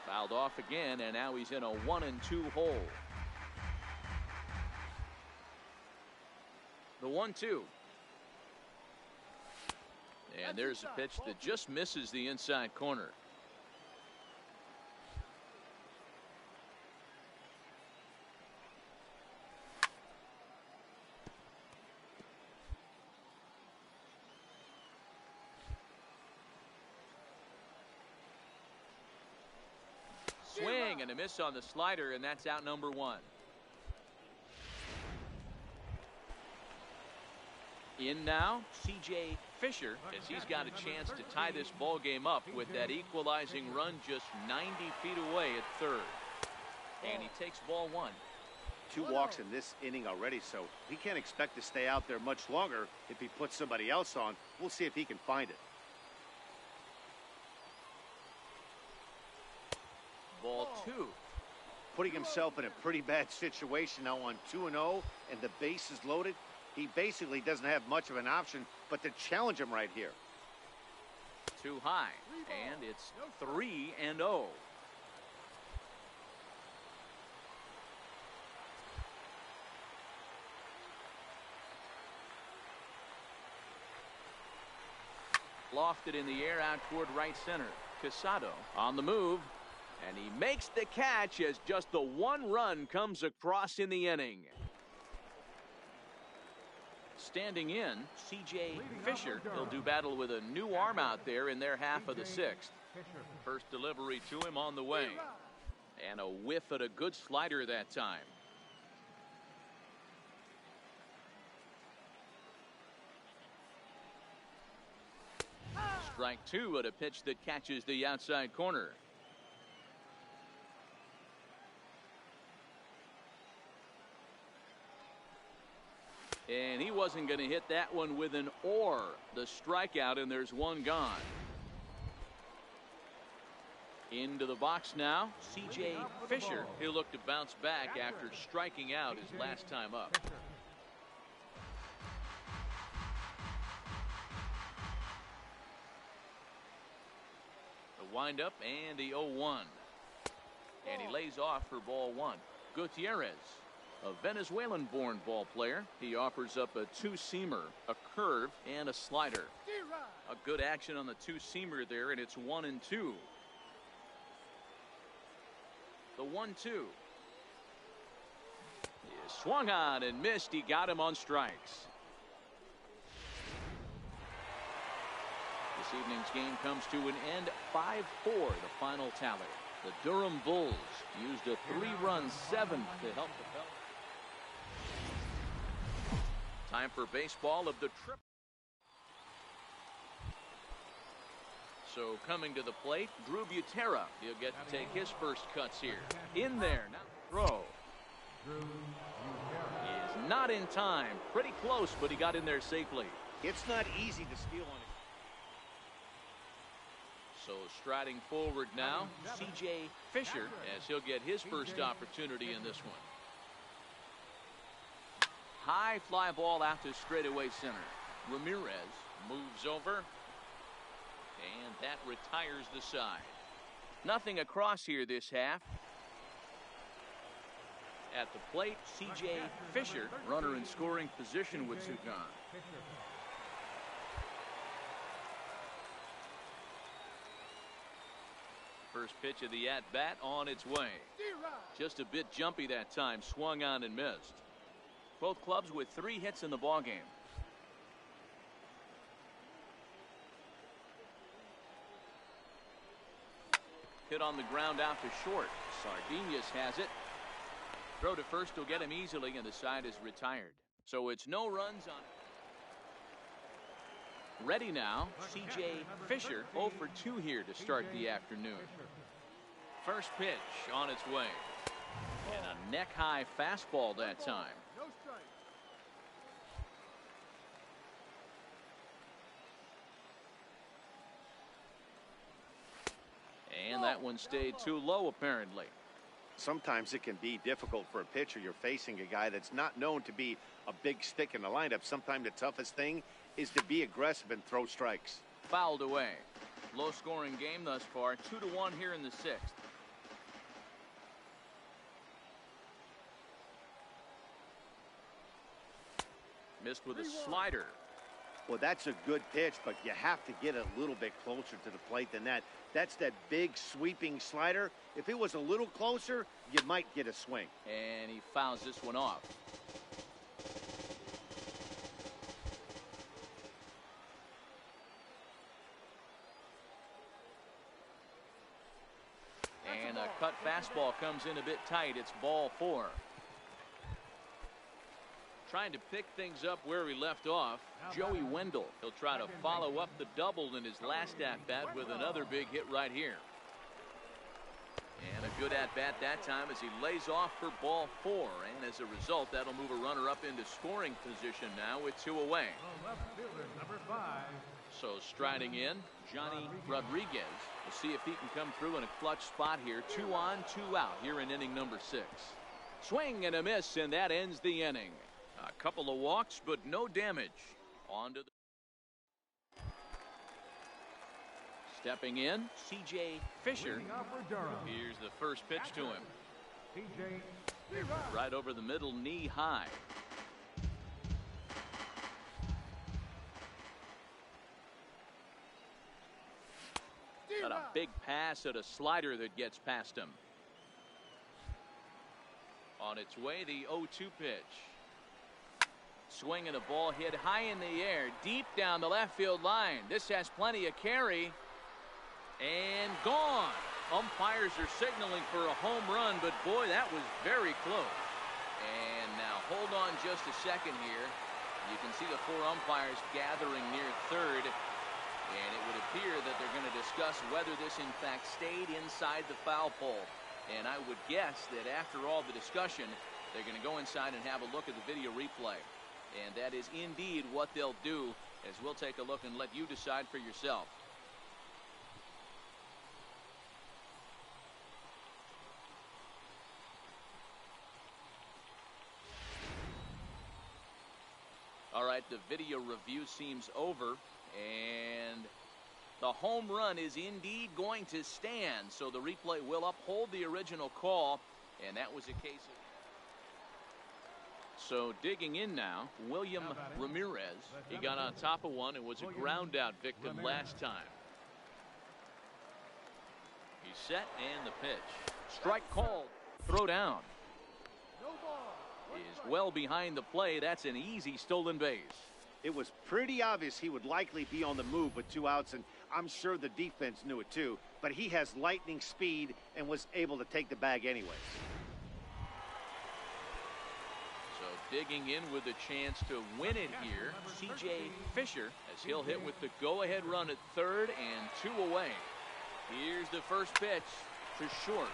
Fouled off again, and now he's in a 1-2 hole. The 1-2. And there's a pitch that just misses the inside corner. Swing and a miss on the slider, and that's out number one. In now, C.J. Fisher, as he's got a chance to tie this ball game up with that equalizing run just 90 feet away at third. And he takes ball one.
2 walks in this inning already, so he can't expect to stay out there much longer if he puts somebody else on. We'll see if he can find it.
Ball two.
Putting himself in a pretty bad situation now on 2-0 and the base is loaded. He basically doesn't have much of an option but to challenge him right here.
Too high, and it's 3-0. Lofted in the air out toward right center. Casado on the move, and he makes the catch as just the one run comes across in the inning. Standing in, C.J. Fisher. He'll do battle with a new arm out there in their half of the sixth. First delivery to him on the way. And a whiff at a good slider that time. Strike two at a pitch that catches the outside corner. And he wasn't going to hit that one with an or. The strikeout, and there's one gone. Into the box now, C.J. Fisher. He'll look to bounce back after striking out his last time up. The windup and the 0-1. And he lays off for ball one. Gutierrez A Venezuelan-born ball player. He offers up a two-seamer, a curve, and a slider. A good action on the two-seamer there, and it's 1-2. The 1-2. He swung on and missed. He got him on strikes. This evening's game comes to an end 5-4, the final tally. The Durham Bulls used a 3-run seventh to help the Pels. Time for baseball of the trip. So coming to the plate, Drew Butera. He'll get to take his first cuts here. In there, now throw. He is not in time. Pretty close, but he got in there safely.
It's not easy to steal on it.
So striding forward now, C.J. Fisher, as he'll get his first opportunity in this one. High fly ball out to straightaway center. Ramirez moves over, and that retires the side. Nothing across here this half. At the plate, C.J. Fisher, runner in scoring position with Sugan. First pitch of the at-bat on its way. Just a bit jumpy that time, swung on and missed. Both clubs with 3 hits in the ballgame. Hit on the ground out to short. Sardinhas has it. Throw to first will get him easily, and the side is retired. So it's no runs on it. Ready now, C.J. Fisher 0 for 2 here to start the afternoon. First pitch on its way. And a neck-high fastball that time.
No strike.
And that one stayed too low, apparently.
Sometimes it can be difficult for a pitcher. You're facing a guy that's not known to be a big stick in the lineup. Sometimes the toughest thing is to be aggressive and throw strikes.
Fouled away. Low-scoring game thus far, 2-1 here in the 6th. Missed with a slider.
Well, that's a good pitch, but you have to get a little bit closer to the plate than that. That's that big sweeping slider. If it was a little closer, you might get a swing.
And he fouls this one off. And a cut fastball comes in a bit tight. It's ball 4. Trying to pick things up where he left off, Joey Wendell. He'll try to follow up the double in his last at-bat with another big hit right here. And a good at-bat that time as he lays off for ball 4. And as a result, that'll move a runner up into scoring position now with 2 away.
Number 5.
So striding in, Johnny Rodriguez. We'll see if he can come through in a clutch spot here. 2 on, 2 out here in inning number 6. Swing and a miss, and that ends the inning. A couple of walks, but no damage. On to the... Stepping in, C.J. Fisher. Here's the first pitch to him.
C.J.
Right over the middle, knee high. Got a big pass at a slider that gets past him. On its way, the 0-2 pitch. Swing and a ball hit high in the air, deep down the left field line. This has plenty of carry. And gone. Umpires are signaling for a home run, but boy, that was very close. And now hold on just a second here. You can see the 4 umpires gathering near third. And it would appear that they're going to discuss whether this in fact stayed inside the foul pole. And I would guess that after all the discussion, they're going to go inside and have a look at the video replay. And that is indeed what they'll do, as we'll take a look and let you decide for yourself. All right, the video review seems over, and the home run is indeed going to stand. So the replay will uphold the original call, and that was a case of... So digging in now, William Ramirez. He got on top of one and was a ground out victim last time. He's set and the pitch. Strike called. Throw down. Is well behind the play. That's an easy stolen base.
It was pretty obvious he would likely be on the move with 2 outs, and I'm sure the defense knew it too. But he has lightning speed and was able to take the bag anyways.
So digging in with a chance to win it here, C.J. Fisher, as he'll hit with the go-ahead run at third and 2 away. Here's the first pitch to short.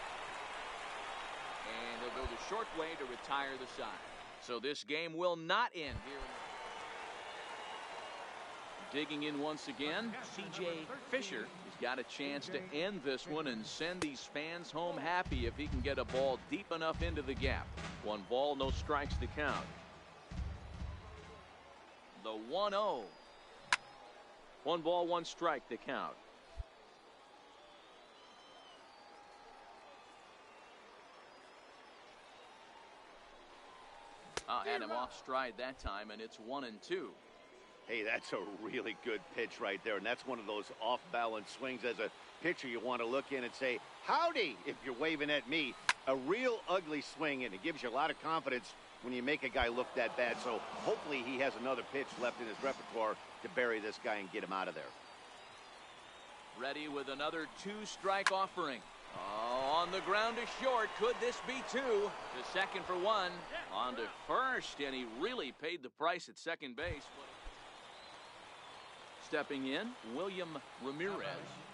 And he'll go the short way to retire the side. So this game will not end here. Digging in once again, C.J. Fisher. He's got a chance to end this one and send these fans home happy if he can get a ball deep enough into the gap. 1 ball, no strikes to count. The 1-0. 1 ball, 1 strike to count. Had him off stride that time, and it's 1-2.
Hey, that's a really good pitch right there, and that's one of those off-balance swings. As a pitcher, you want to look in and say, howdy, if you're waving at me. A real ugly swing, and it gives you a lot of confidence when you make a guy look that bad. So hopefully he has another pitch left in his repertoire to bury this guy and get him out of there.
Ready with another 2-strike offering. Oh, on the ground to short. Could this be 2? The second for 1. On to first, and he really paid the price at second base. Stepping in, William Ramirez.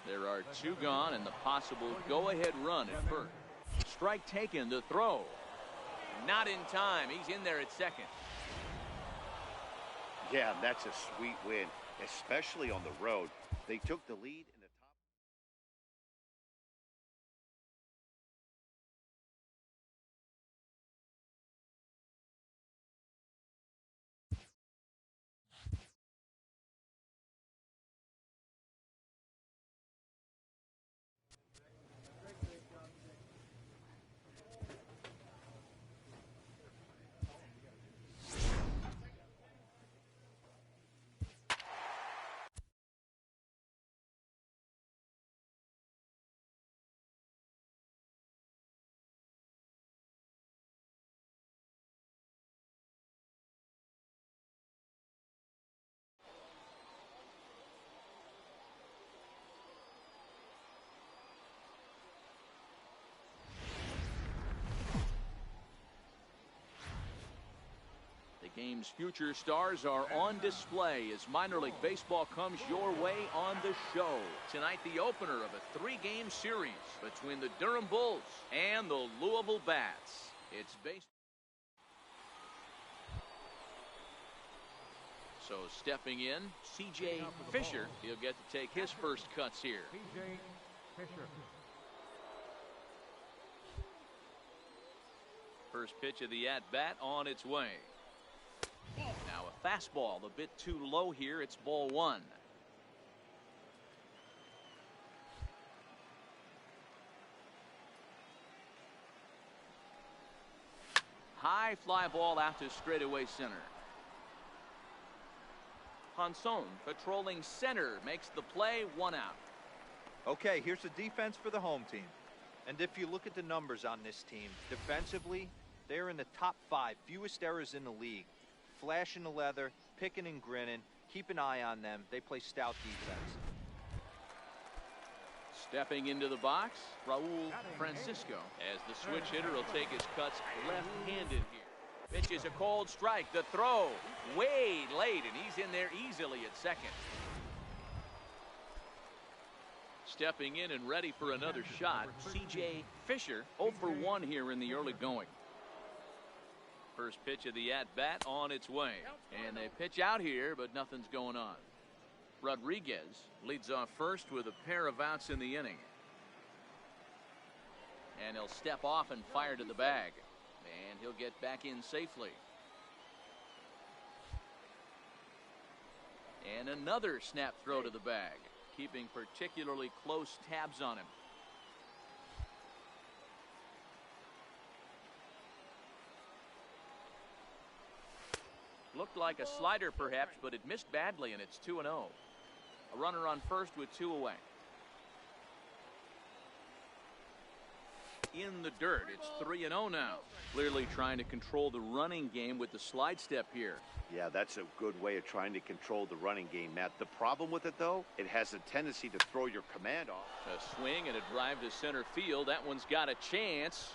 There are 2 gone and the possible go-ahead run at first. Strike taken to throw. Not in time. He's in there at second.
Yeah, that's a sweet win, especially on the road. They took the lead in the top.
Game's future stars are on display as minor league baseball comes your way on the show. Tonight, the opener of a 3-game series between the Durham Bulls and the Louisville Bats. It's based. So stepping in, C.J. Fisher. He'll get to take his first cuts here.
C.J. Fisher.
First pitch of the at-bat on its way. Now a fastball a bit too low here. It's ball 1. High fly ball out to straightaway center. Hanson patrolling center makes the play. 1 out.
Okay, here's the defense for the home team. And if you look at the numbers on this team, defensively, they're in the top 5, fewest errors in the league. Flashing the leather, picking and grinning. Keep an eye on them. They play stout defense.
Stepping into the box, Raul Francisco, as the switch hitter will take his cuts left-handed here. Pitch is a cold strike. The throw way late, and he's in there easily at second. Stepping in and ready for another shot, C.J. Fisher, 0 for 1 here in the early going. First pitch of the at-bat on its way. And they pitch out here, but nothing's going on. Rodriguez leads off first with a pair of outs in the inning. And he'll step off and fire to the bag. And he'll get back in safely. And another snap throw to the bag, keeping particularly close tabs on him. Looked like a slider perhaps, but it missed badly, and it's 2-0. A runner on first with 2 away. In the dirt, it's 3-0 now. Clearly trying to control the running game with the slide step here.
Yeah, that's a good way of trying to control the running game, Matt. The problem with it, though, it has a tendency to throw your command off.
A swing and a drive to center field. That one's got a chance.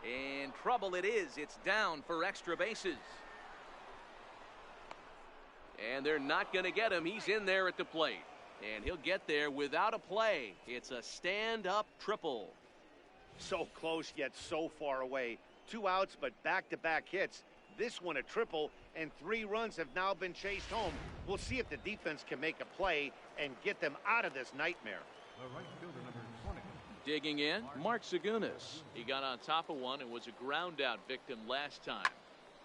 And trouble it is. It's down for extra bases. And they're not going to get him. He's in there at the plate. And he'll get there without a play. It's a stand-up triple.
So close, yet so far away. 2 outs, but back-to-back hits. This one a triple, and 3 runs have now been chased home. We'll see if the defense can make a play and get them out of this nightmare.
The right fielder, number 20.
Digging in, Mark Zagunis. He got on top of one and was a ground-out victim last time.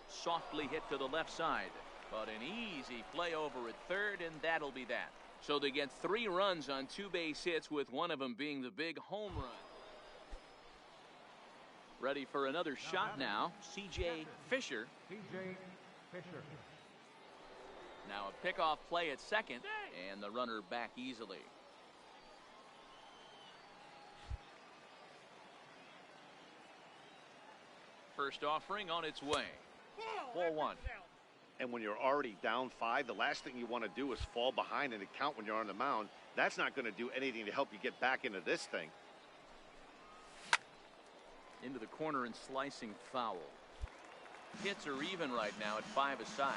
Softly hit to the left side, but an easy play over at third, and that'll be that. So they get 3 runs on 2 base hits, with one of them being the big home run. Ready for another shot now, C.J. Fisher.
C.J. Fisher.
Now a pickoff play at second, and the runner back easily. First offering on its way. Ball 1.
And when you're already down 5, the last thing you want to do is fall behind and count when you're on the mound. That's not going to do anything to help you get back into this thing.
Into the corner and slicing foul. Hits are even right now at 5 aside.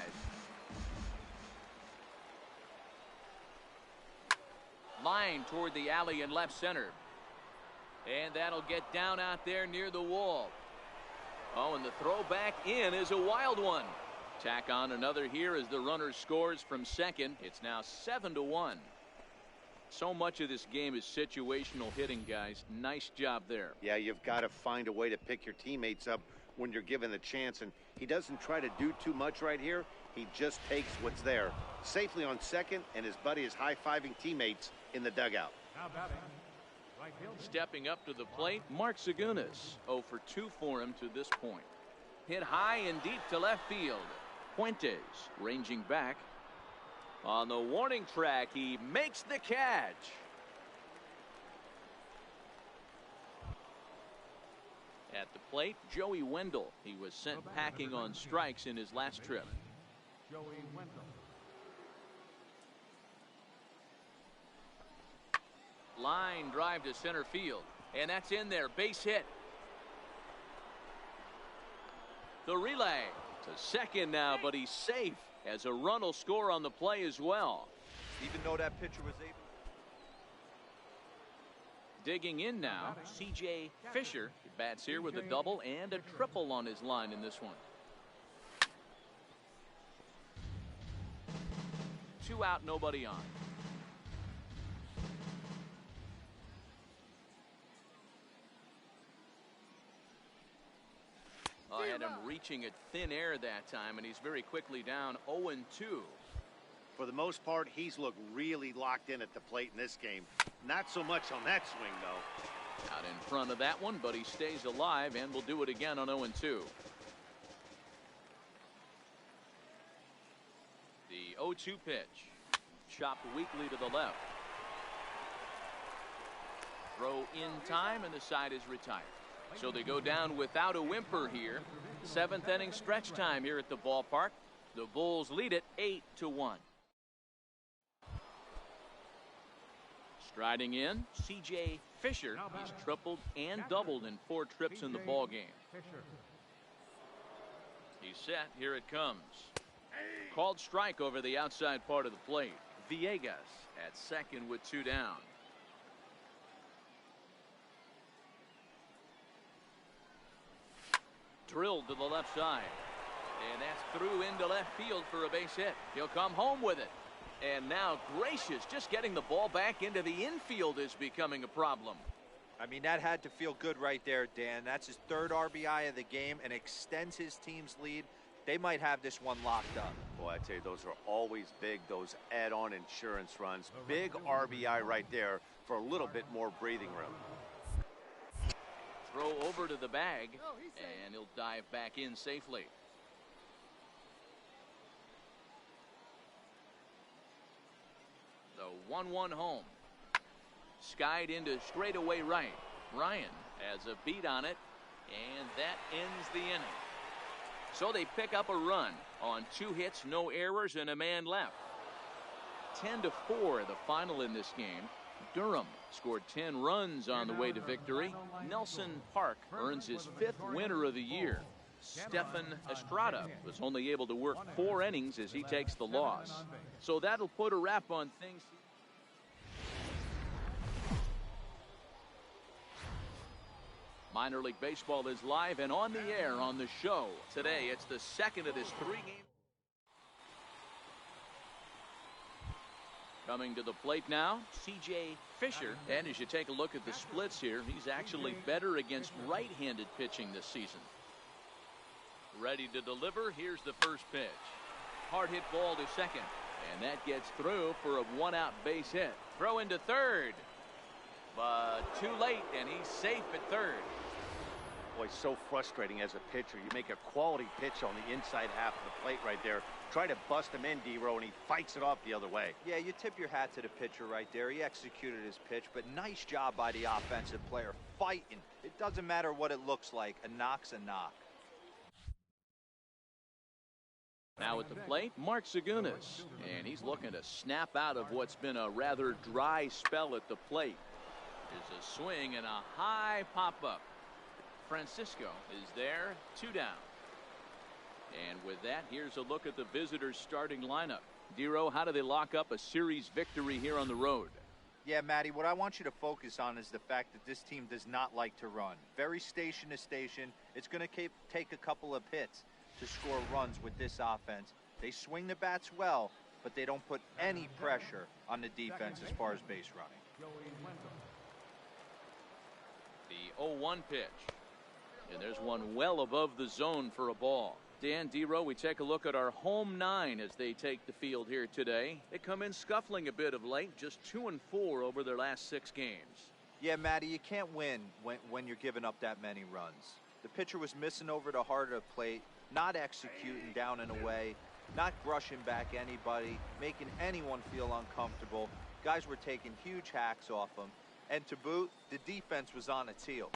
Line toward the alley in left center. And that'll get down out there near the wall. Oh, and the throw back in is a wild one. Tack on another here as the runner scores from second. It's now 7-1. So much of this game is situational hitting, guys. Nice job there.
Yeah, you've got to find a way to pick your teammates up when you're given the chance, and he doesn't try to do too much right here. He just takes what's there. Safely on second, and his buddy is high-fiving teammates in the dugout.
Now batting. Right fielder.
Stepping up to the plate, Mark Zagunis. 0 for 2 for him to this point. Hit high and deep to left field. Fuentes ranging back. On the warning track, he makes the catch. At the plate, Joey Wendell. He was sent packing on strikes in his last trip.
Joey Wendell.
Line drive to center field, and that's in there. Base hit. The relay to second now, but he's safe as a run will score on the play as well.
Even though that pitcher was able.
Digging in now, C.J. Fisher. He bats here with a double and a triple on his line in this one. 2 out, nobody on. I had him reaching at thin air that time, and he's very quickly down 0-2.
For the most part, he's looked really locked in at the plate in this game. Not so much on that swing, though.
Out in front of that one, but he stays alive and will do it again on 0-2. The 0-2 pitch. Chopped weakly to the left. Throw in time, and the side is retired. So they go down without a whimper here. 7th inning stretch time here at the ballpark. The Bulls lead it 8-1. Striding in, C.J. Fisher. He's tripled and doubled in 4 trips in the ball game. He's set. Here it comes. Called strike over the outside part of the plate. Villegas at second with 2 down. Drilled to the left side. And that's through into left field for a base hit. He'll come home with it. And now Gracious just getting the ball back into the infield is becoming a problem.
I mean, that had to feel good right there, Dan. That's his 3rd RBI of the game and extends his team's lead. They might have this one locked up.
Boy, I tell you, those are always big, those add-on insurance runs. Big RBI right there for a little bit more breathing room.
Throw over to the bag, and he'll dive back in safely. The 1-1 home. Skied into straightaway right. Ryan has a beat on it, and that ends the inning. So they pick up a run on 2 hits, no errors, and a man left. 10-4 the final in this game. Durham scored 10 runs on the way to victory. Nelson Park earns his 5th winner of the year. Stefan Estrada was only able to work 4 innings as he takes the loss. So that'll put a wrap on things. Minor League Baseball is live and on the air on the show. Today, it's the second of this 3-game. Coming to the plate now, C.J. Fisher. And as you take a look at the splits here, he's actually better against right-handed pitching this season. Ready to deliver. Here's the first pitch. Hard hit ball to second. And that gets through for a 1-out base hit. Throw into third. But too late, and he's safe at third.
Boy, so frustrating as a pitcher. You make a quality pitch on the inside half of the plate right there. Try to bust him in, D-Row, and he fights it off the other way.
Yeah, you tip your hat to the pitcher right there. He executed his pitch, but nice job by the offensive player fighting. It doesn't matter what it looks like. A knock's a knock.
Now at the plate, Mark Zagunis. And he's looking to snap out of what's been a rather dry spell at the plate. There's a swing and a high pop-up. Francisco is there, 2 down. And with that, here's a look at the visitors' starting lineup. D-Row, how do they lock up a series victory here on the road?
Yeah, Matty, what I want you to focus on is the fact that this team does not like to run. Very station to station. It's going to take a couple of hits to score runs with this offense. They swing the bats well, but they don't put any pressure on the defense as far as base running.
The 0-1 pitch. And there's one well above the zone for a ball. Dan, D-Row, we take a look at our home 9 as they take the field here today. They come in scuffling a bit of late, just 2-4 over their last 6 games.
Yeah, Matty, you can't win when you're giving up that many runs. The pitcher was missing over the heart of the plate, not executing down and away, not brushing back anybody, making anyone feel uncomfortable. Guys were taking huge hacks off him. And to boot, the defense was on its heels.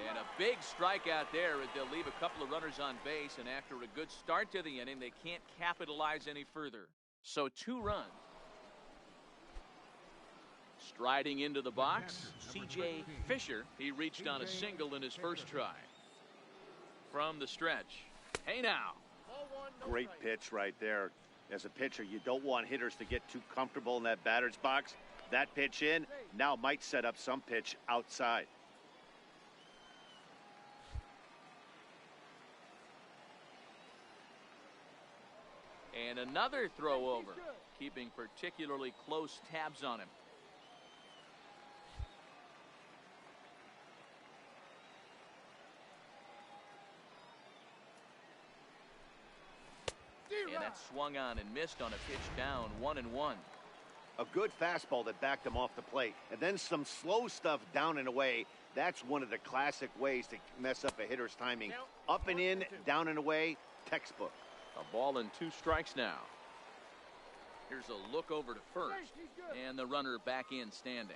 And a big strikeout there as they'll leave a couple of runners on base, and after a good start to the inning, they can't capitalize any further. So 2 runs. Striding into the box, C.J. Fisher. He reached on a single in his first try. From the stretch. Hey now.
Great pitch right there. As a pitcher, you don't want hitters to get too comfortable in that batter's box. That pitch in now might set up some pitch outside.
And another throw over, keeping particularly close tabs on him. And that swung on and missed on a pitch down, 1-1.
A good fastball that backed him off the plate. And then some slow stuff down and away. That's one of the classic ways to mess up a hitter's timing. Up and in, down and away, textbook.
A ball and 2 strikes now. Here's a look over to first. And the runner back in standing.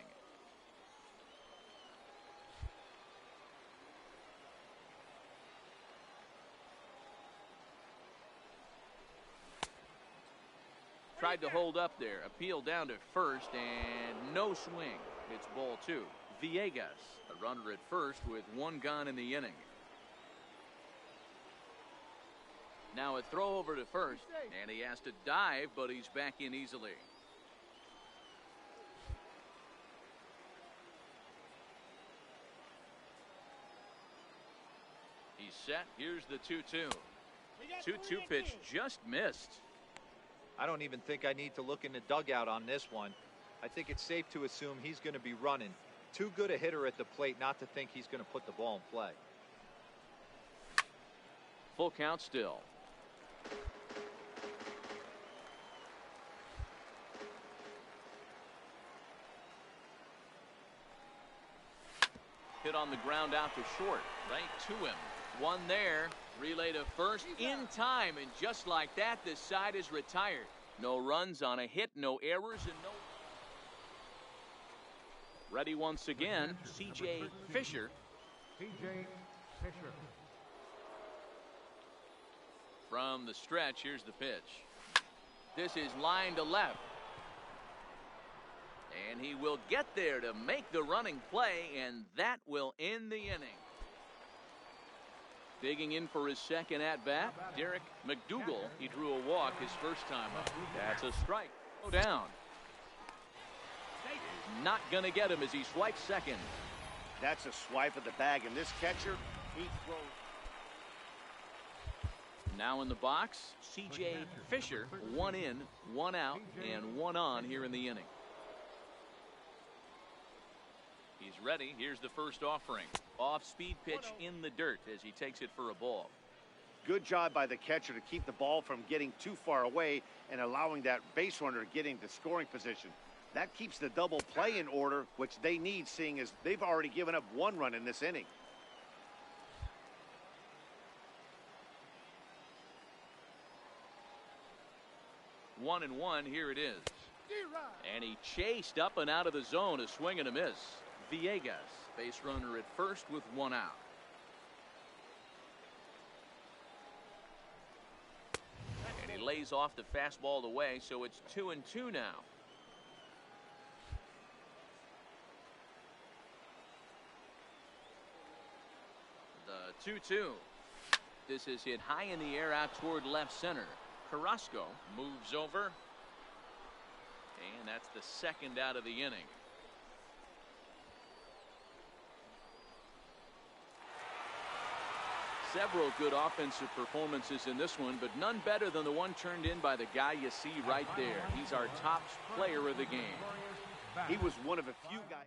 Tried to hold up there. Appeal down to first and no swing. It's ball 2. Villegas, a runner at first with 1 gone in the inning. Now a throw over to first, and he has to dive, but he's back in easily. He's set. Here's the 2-2. 2-2 pitch just missed.
I don't even think I need to look in the dugout on this one. I think it's safe to assume he's going to be running. Too good a hitter at the plate not to think he's going to put the ball in play.
Full count still. Hit on the ground out to short. Right to him. One there. Relay to first in time, and just like that, this side is retired. No runs on a hit, no errors, and no... Ready once again, C.J. Fisher.
C.J. Fisher.
From the stretch, here's the pitch. This is line to left. And he will get there to make the running play, and that will end the inning. Digging in for his second at-bat, Derek McDougal. He drew a walk his first time up. That's a strike. Go down. Not going to get him as he swipes second.
That's a swipe of the bag, and this catcher, he throws.
Now in the box, C.J. Fisher. 1 in, 1 out, and 1 on here in the inning. He's ready. Here's the first offering. Off-speed pitch in the dirt as he takes it for a ball.
Good job by the catcher to keep the ball from getting too far away and allowing that base runner to get into scoring position. That keeps the double play in order, which they need, seeing as they've already given up 1 run in this inning.
One and one, here it is. And he chased up and out of the zone, a swing and a miss. Villegas, base runner at first with 1 out. And he lays off the fastball away, so it's 2-2 now. The 2-2. This is hit high in the air out toward left center. Carrasco moves over. And that's the second out of the inning. Several good offensive performances in this one, but none better than the one turned in by the guy you see right there. He's our top player of the game.
He was one of a few guys.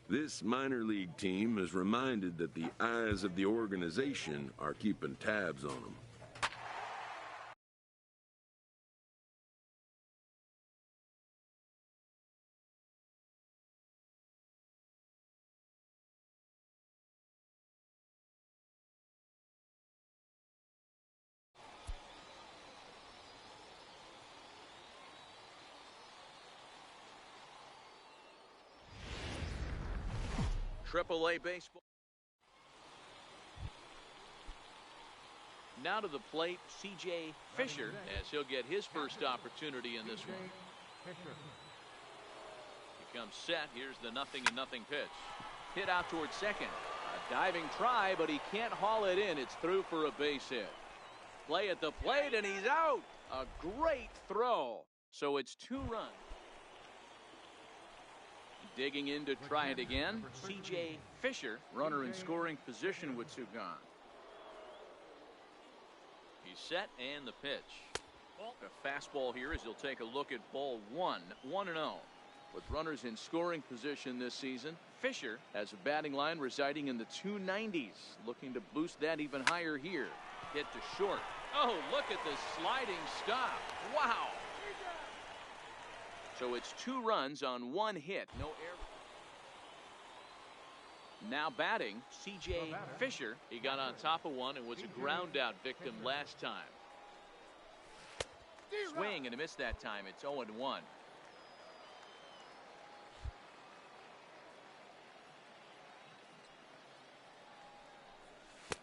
This minor league team is reminded that the eyes of the organization are keeping tabs on them.
Triple-A baseball. Now to the plate, C.J. Fisher, as he'll get his first opportunity in this one. He comes set. Here's the 0-0 pitch. Hit out towards second. A diving try, but he can't haul it in. It's through for a base hit. Play at the plate, and he's out. A great throw. So it's 2 runs. Digging in to try it again, C.J. Fisher, runner in scoring position with 2 gone. He's set and the pitch. A fastball here as he'll take a look at ball 1, 1-0. With runners in scoring position this season, Fisher has a batting line residing in the 290s, looking to boost that even higher here. Hit to short. Oh, look at the sliding stop. Wow. So it's 2 runs on 1 hit. No error. Now batting, C.J. Fisher. He got on top of one and was a ground out victim last time. Swing and a miss that time. It's 0-1.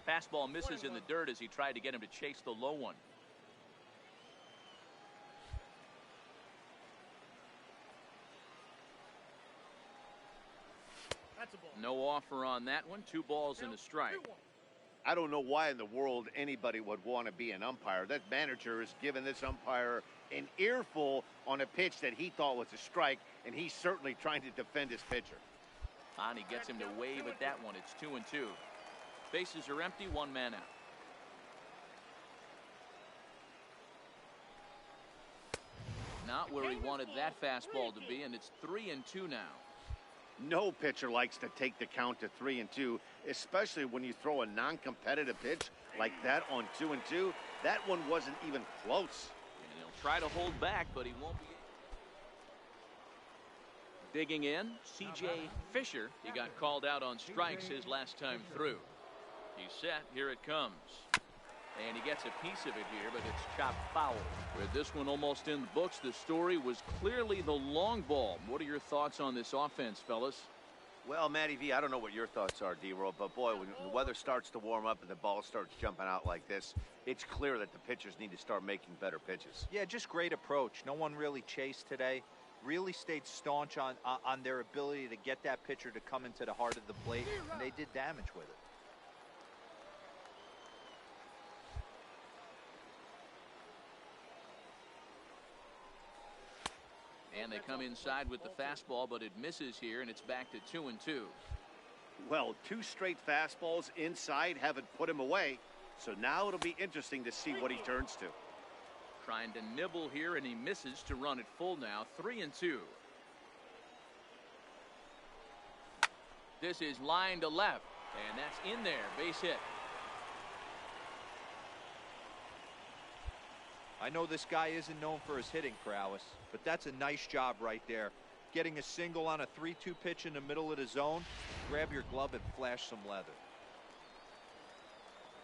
Fastball misses in the dirt as he tried to get him to chase the low one. No offer on that one. 2 balls and a strike.
I don't know why in the world anybody would want to be an umpire. That manager has given this umpire an earful on a pitch that he thought was a strike, and he's certainly trying to defend his pitcher.
He gets him to wave at that one. It's 2-2. Bases are empty. 1 man out. Not where he wanted that fastball to be, and it's 3-2 now.
No pitcher likes to take the count to 3-2, especially when you throw a non-competitive pitch like that on 2-2. That one wasn't even close.
And he'll try to hold back, but he won't be. Digging in, C.J. Fisher. He got called out on strikes his last time through. He's set. Here it comes. And he gets a piece of it here, but it's chopped foul. With this one almost in the books, the story was clearly the long ball. What are your thoughts on this offense, fellas?
Well, Matty V, I don't know what your thoughts are, D-Roll, but boy, when the weather starts to warm up and the ball starts jumping out like this, it's clear that the pitchers need to start making better pitches.
Yeah, just great approach. No one really chased today. Really stayed staunch on their ability to get that pitcher to come into the heart of the plate, and they did damage with it.
And they come inside with the fastball, but it misses here, and it's back to 2-2.
Well, 2 straight fastballs inside haven't put him away, so now it'll be interesting to see what he turns to.
Trying to nibble here, and he misses to run it full now, 3-2. This is line to left, and that's in there, base hit.
I know this guy isn't known for his hitting prowess, but that's a nice job right there. Getting a single on a 3-2 pitch in the middle of the zone, grab your glove and flash some leather.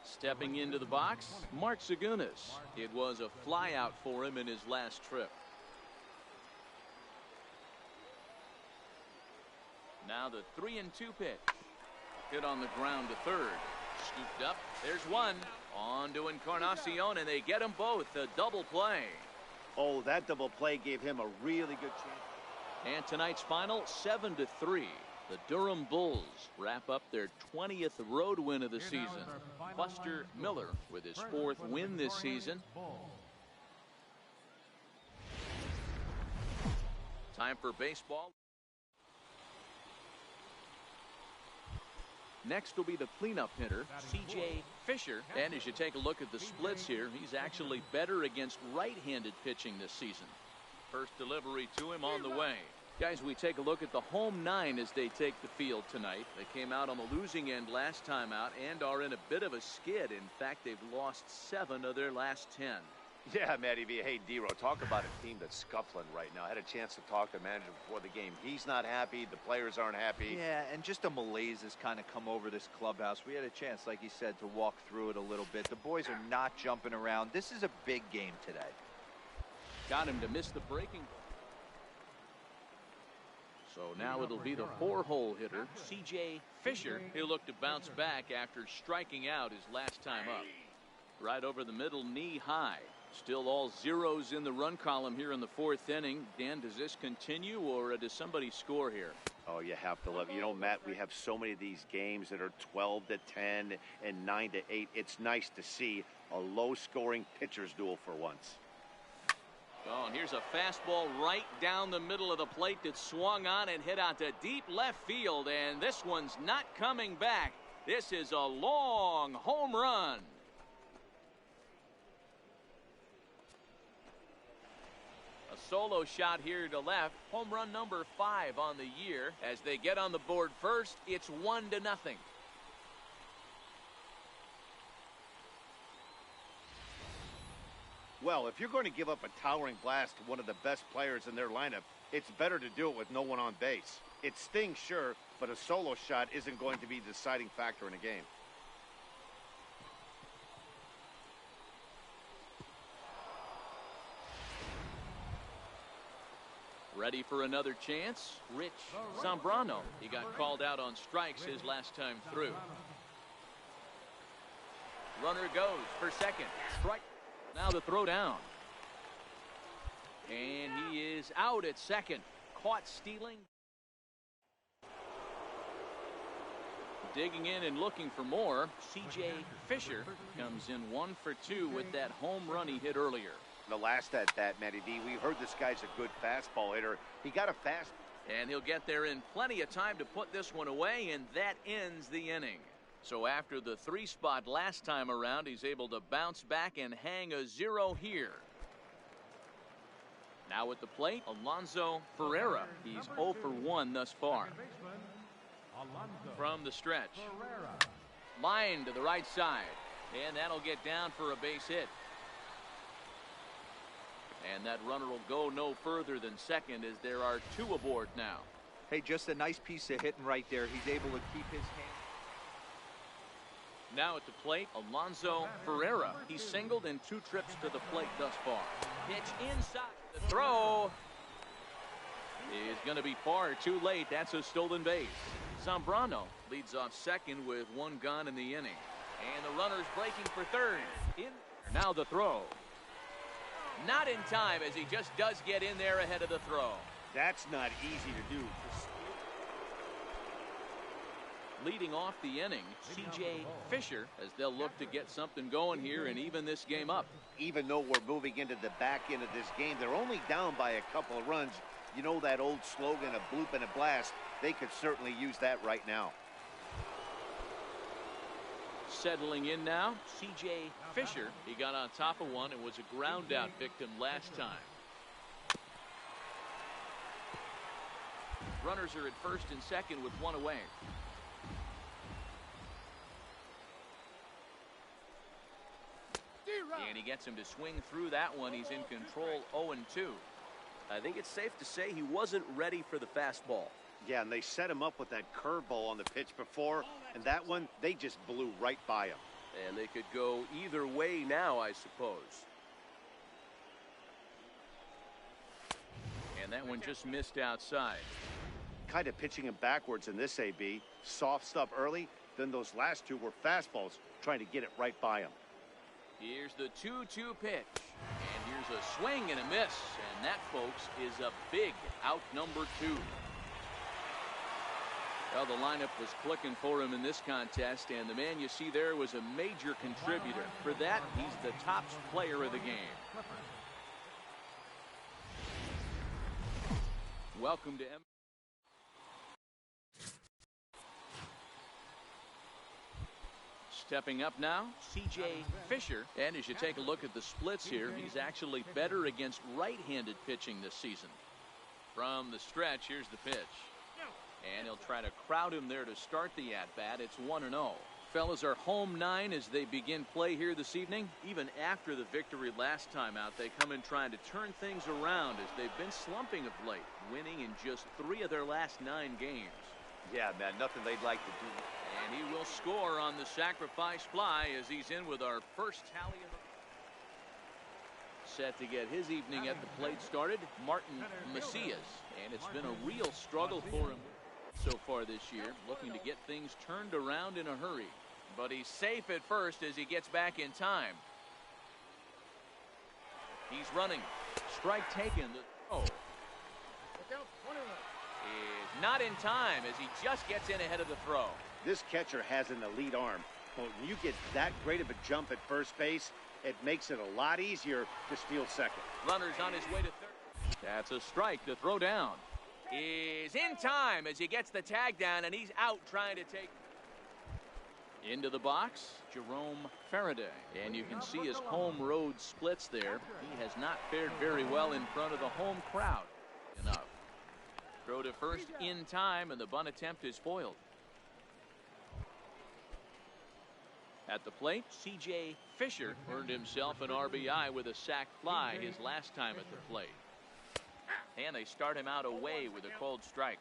Stepping into the box, Mark Zagunis. It was a flyout for him in his last trip. Now the 3-2 pitch. Hit on the ground to third. Scooped up. There's one. On to Encarnacion, and they get them both. A double play.
Oh, that double play gave him a really good chance.
And tonight's final, 7-3. The Durham Bulls wrap up their 20th road win of the season. Buster Miller with his 4th win this season. Time for baseball. Next will be the cleanup hitter, C.J. Fisher. And as you take a look at the splits here, he's actually better against right-handed pitching this season. First delivery to him on the way. Guys, we take a look at the home 9 as they take the field tonight. They came out on the losing end last time out and are in a bit of a skid. In fact, they've lost 7 of their last 10.
Yeah, Matty V. Hey, D-Roll, talk about a team that's scuffling right now. I had a chance to talk to the manager before the game. He's not happy. The players aren't happy.
Yeah, and just a malaise has kind of come over this clubhouse. We had a chance, like you said, to walk through it a little bit. The boys are not jumping around. This is a big game today.
Got him to miss the breaking ball. So now it'll be the 4-hole hitter, C.J. Fisher. He'll look to bounce back after striking out his last time up. Right over the middle, knee high. Still all zeros in the run column here in the 4th inning. Dan, does this continue, or does somebody score here?
Oh, you have to love. You know, Matt, we have so many of these games that are 12-10 and 9-8. It's nice to see a low-scoring pitcher's duel for once.
Oh, and here's a fastball right down the middle of the plate that swung on and hit out to deep left field, and this one's not coming back. This is a long home run. A solo shot here to left. Home run number 5 on the year. As they get on the board first, it's 1-0.
Well, if you're going to give up a towering blast to one of the best players in their lineup, it's better to do it with no one on base. It stings, sure, but a solo shot isn't going to be the deciding factor in a game.
Ready for another chance? Rich Zambrano. He got called out on strikes his last time through. Runner goes for second. Strike. Now the throw down. And he is out at second. Caught stealing. Digging in and looking for more. C.J. Fisher comes in 1 for 2 with that home run he hit earlier.
The last at that, Matty V, we heard this guy's a good fastball hitter. He got a fast.
And he'll get there in plenty of time to put this one away, and that ends the inning. So after the 3 spot last time around, he's able to bounce back and hang a 0 here. Now at the plate, Alonso Ferreira. He's 0 for 1 thus far. From the stretch. Line to the right side. And that'll get down for a base hit. And that runner will go no further than second as there are 2 aboard now.
Hey, just a nice piece of hitting right there. He's able to keep his hand.
Now at the plate, Alonso Ferreira. He's singled in 2 trips to the plate thus far. Pitch inside. The throw is going to be far too late. That's a stolen base. Zambrano leads off second with 1 gone in the inning. And the runner's breaking for third. Now the throw. Not in time as he just does get in there ahead of the throw.
That's not easy to do.
Leading off the inning, C.J. Fisher, as they'll look to get something going here and even this game up.
Even though we're moving into the back end of this game, they're only down by a couple of runs. You know that old slogan, a bloop and a blast. They could certainly use that right now.
Settling in now, C.J. Fisher. He got on top of one and was a ground out victim last time. Runners are at first and second with 1 away. And he gets him to swing through that one. He's in control 0-2.
I think it's safe to say he wasn't ready for the fastball.
Yeah, and they set him up with that curveball on the pitch before, and that one, they just blew right by him.
And they could go either way now, I suppose.
And that one just missed outside.
Kind of pitching him backwards in this AB. Soft stuff early, then those last 2 were fastballs, trying to get it right by him.
Here's the 2-2 pitch. And here's a swing and a miss. And that, folks, is a big out number 2. Well, the lineup was clicking for him in this contest, and the man you see there was a major contributor. For that, he's the top player of the game. Welcome to Stepping up now, C.J. Fisher. And as you take a look at the splits here, he's actually better against right-handed pitching this season. From the stretch, here's the pitch. And he'll try to crowd him there to start the at-bat. It's 1-0. Fellas are home 9 as they begin play here this evening. Even after the victory last time out, they come in trying to turn things around as they've been slumping of late, winning in just 3 of their last 9 games.
Yeah, man, nothing they'd like to do.
And he will score on the sacrifice fly as he's in with our first tally of the set to get his evening at the plate started, Martin Macias. And it's been a real struggle for him so far this year, looking to get things turned around in a hurry. But he's safe at first as he gets back in time. He's running. Strike taken. Oh. Is not in time as he just gets in ahead of the throw.
This catcher has an elite arm, but when you get that great of a jump at first base, it makes it a lot easier to steal second.
Runner's on his way to third. That's a strike. The throw down is in time as he gets the tag down, and he's out trying to take into the box. Jerome Faraday, and you can see his home road splits there. He has not fared very well in front of the home crowd enough. Throw to first in time, and the bunt attempt is foiled. At the plate, C.J. Fisher earned himself an RBI with a sac fly his last time at the plate. And they start him out away with a cold strike.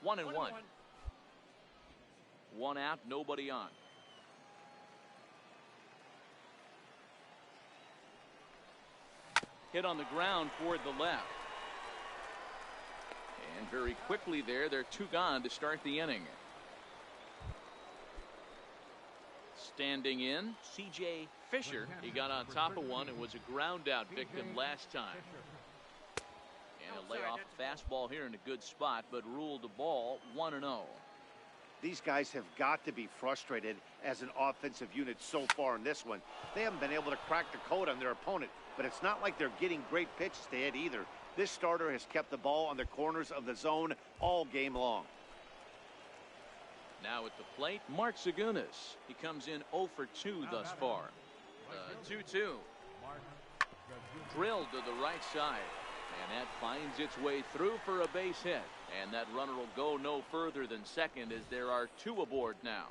One and one. One out, nobody on. Hit on the ground toward the left. And very quickly there, they're 2 gone to start the inning. Standing in, C.J. Fisher. He got on top of one and was a ground out victim last time. And a layoff fastball here in a good spot, but ruled the ball 1-0.
These guys have got to be frustrated as an offensive unit so far in this one. They haven't been able to crack the code on their opponent, but it's not like they're getting great pitches to hit either. This starter has kept the ball on the corners of the zone all game long.
Now at the plate, Mark Zagunis. He comes in 0 for 2 thus far. 2-2. Drilled to the right side. And that finds its way through for a base hit. And that runner will go no further than second as there are 2 aboard now.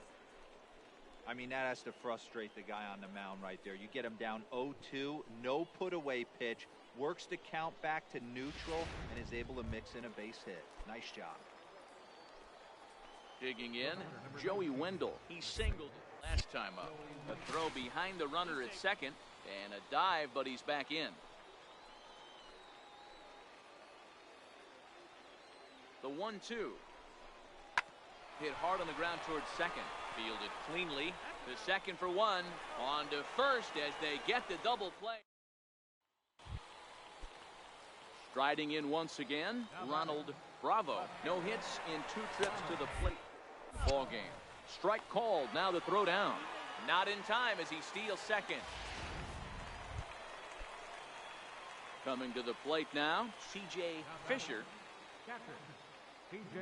I mean, that has to frustrate the guy on the mound right there. You get him down 0-2, no put away pitch, works the count back to neutral, and is able to mix in a base hit. Nice job.
Digging in, Joey Wendell. He singled it last time up. A throw behind the runner at second, and a dive, but he's back in. The 1-2. Hit hard on the ground towards second. Fielded cleanly. The second for 1. On to first as they get the double play. Striding in once again, Ronald Bravo. No hits in 2 trips to the plate. Ball game. Strike called. Now the throw down. Not in time as he steals second. Coming to the plate now, C.J. Fisher.
C.J.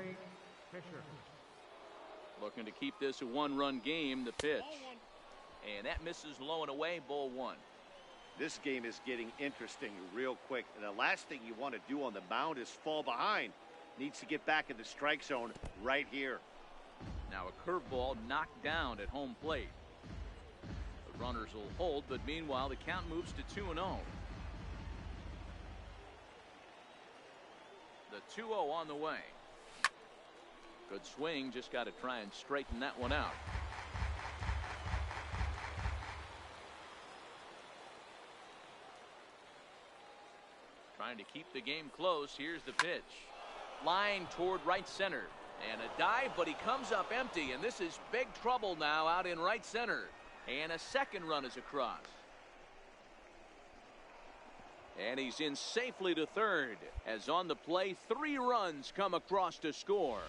Fisher.
Looking to keep this a 1-run game. The pitch. And that misses low and away. Ball 1.
This game is getting interesting real quick. And the last thing you want to do on the mound is fall behind. Needs to get back in the strike zone right here.
Now a curveball knocked down at home plate. The runners will hold, but meanwhile the count moves to 2-0. The 2-0 on the way. Good swing, just got to try and straighten that one out. Trying to keep the game close. Here's the pitch. Line toward right center. And a dive, but he comes up empty. And this is big trouble now out in right center. And a second run is across. And he's in safely to third. As on the play, 3 runs come across to score.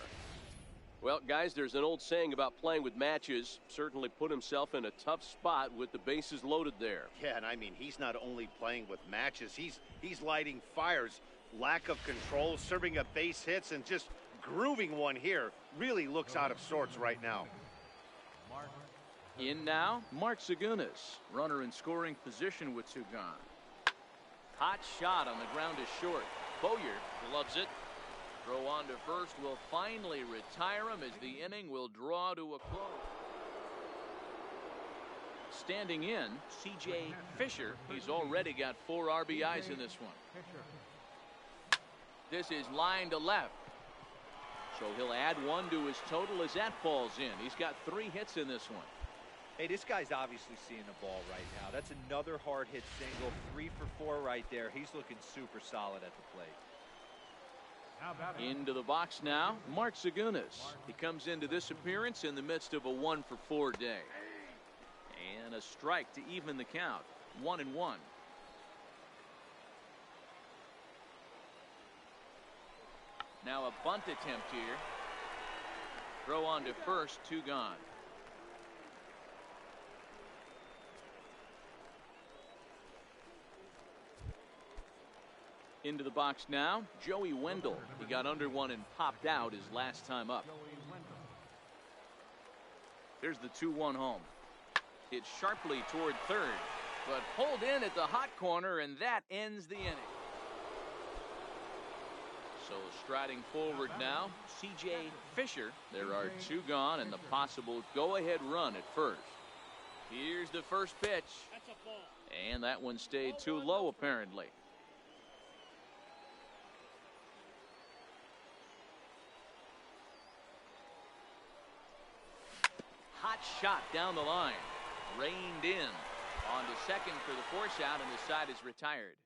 Well, guys, there's an old saying about playing with matches. Certainly put himself in a tough spot with the bases loaded there.
Yeah, and I mean, he's not only playing with matches, he's lighting fires. Lack of control, serving up base hits, and just grooving one here. Really looks out of sorts right now.
In now, Mark Zagunis. Runner in scoring position with 2 gone. Hot shot on the ground is short. Bowyer gloves it. Throw on to first will finally retire him as the inning will draw to a close. Standing in, C.J. Fisher. He's already got 4 RBIs in this one. This is line to left. So he'll add 1 to his total as that falls in. He's got 3 hits in this one.
Hey, this guy's obviously seeing the ball right now. That's another hard hit single. 3 for 4 right there. He's looking super solid at the plate.
Into the box now, Mark Zagunis. He comes into this appearance in the midst of a 1 for 4 day. And a strike to even the count. 1-1. Now a bunt attempt here. Throw on to first, 2 gone. Into the box now, Joey Wendell. He got under 1 and popped out his last time up. There's the 2-1 home. Hit sharply toward third, but pulled in at the hot corner, and that ends the inning. So striding forward now, C.J. Fisher. There are 2 gone and the possible go-ahead run at first. Here's the first pitch. And that one stayed too low apparently. Hot shot down the line. Reined in. On to second for the force out, and the side is retired.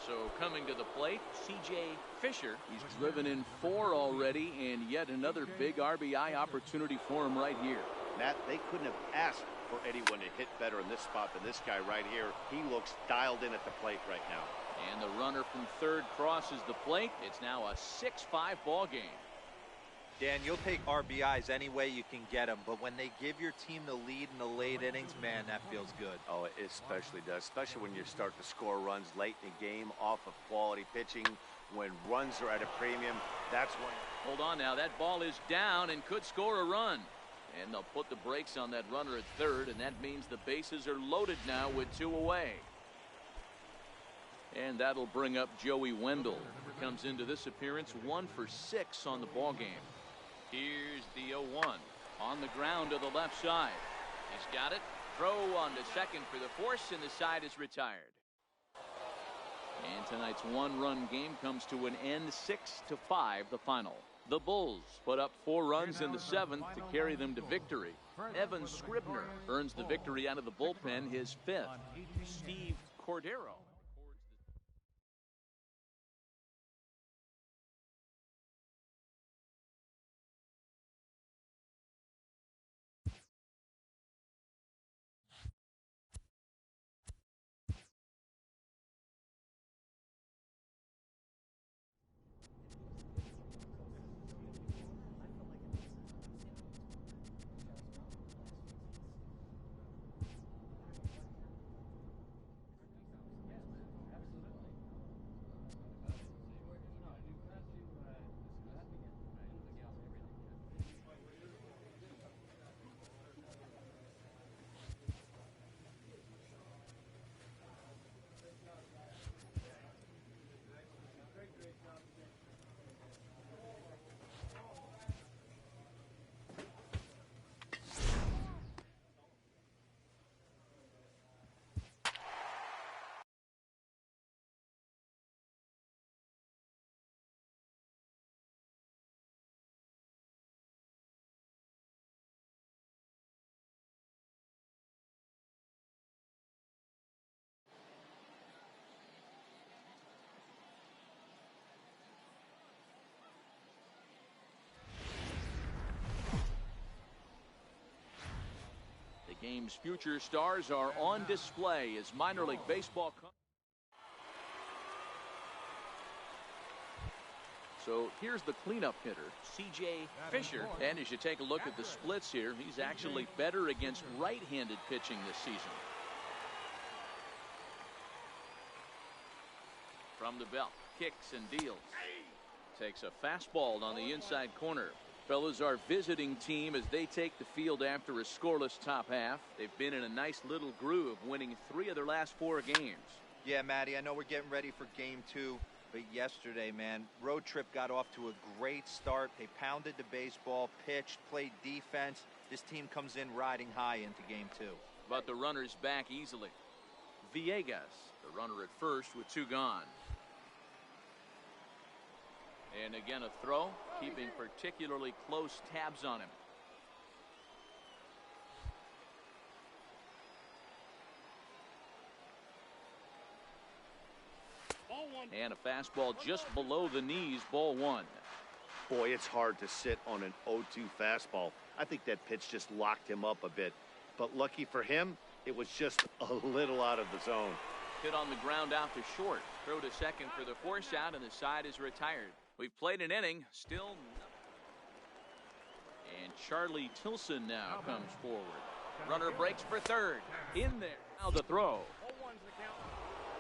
So coming to the plate, C.J. Fisher. He's driven in 4 already, and yet another big RBI opportunity for him right here.
Matt, they couldn't have asked for anyone to hit better in this spot than this guy right here. He looks dialed in at the plate right now.
And the runner from third crosses the plate. It's now a 6-5 ball game.
Dan, you'll take RBIs any way you can get them, but when they give your team the lead in the late innings, man, that feels good.
Oh, it especially does, especially when you start to score runs late in the game off of quality pitching.
When runs are at a premium, that's when...
Hold on now. That ball is down and could score a run. And they'll put the brakes on that runner at third, and that means the bases are loaded now with 2 away. And that'll bring up Joey Wendell. Comes into this appearance 1 for 6 on the ball game. Here's the 0-1 on the ground to the left side. He's got it. Throw on to second for the force, and the side is retired. And tonight's 1-run game comes to an end, 6-5 the final. The Bulls put up 4 runs in the 7th to carry them to victory. Evan Scribner earns the victory out of the bullpen, his 5th. Steve Cordero. Game's future stars are on display as minor league baseball. So here's the cleanup hitter, C.J. Fisher. And as you take a look at the splits here, he's actually better against right-handed pitching this season. From the belt, kicks and deals. Takes a fastball on the inside corner. Fellas, our visiting team as they take the field after a scoreless top half. They've been in a nice little groove, winning 3 of their last 4 games.
Yeah, Matty, I know we're getting ready for game 2, but yesterday, man, road trip got off to a great start. They pounded the baseball, pitched, played defense. This team comes in riding high into game 2.
But the runner's back easily. Villegas, the runner at first with 2 gone. And again a throw, keeping particularly close tabs on him. And a fastball just below the knees, ball 1.
Boy, it's hard to sit on an 0-2 fastball. I think that pitch just locked him up a bit. But lucky for him, it was just a little out of the zone.
Hit on the ground out to short. Throw to second for the force out, and the side is retired. We've played an inning, still nothing. And Charlie Tilson now comes forward. Runner breaks for third. In there. Now the throw.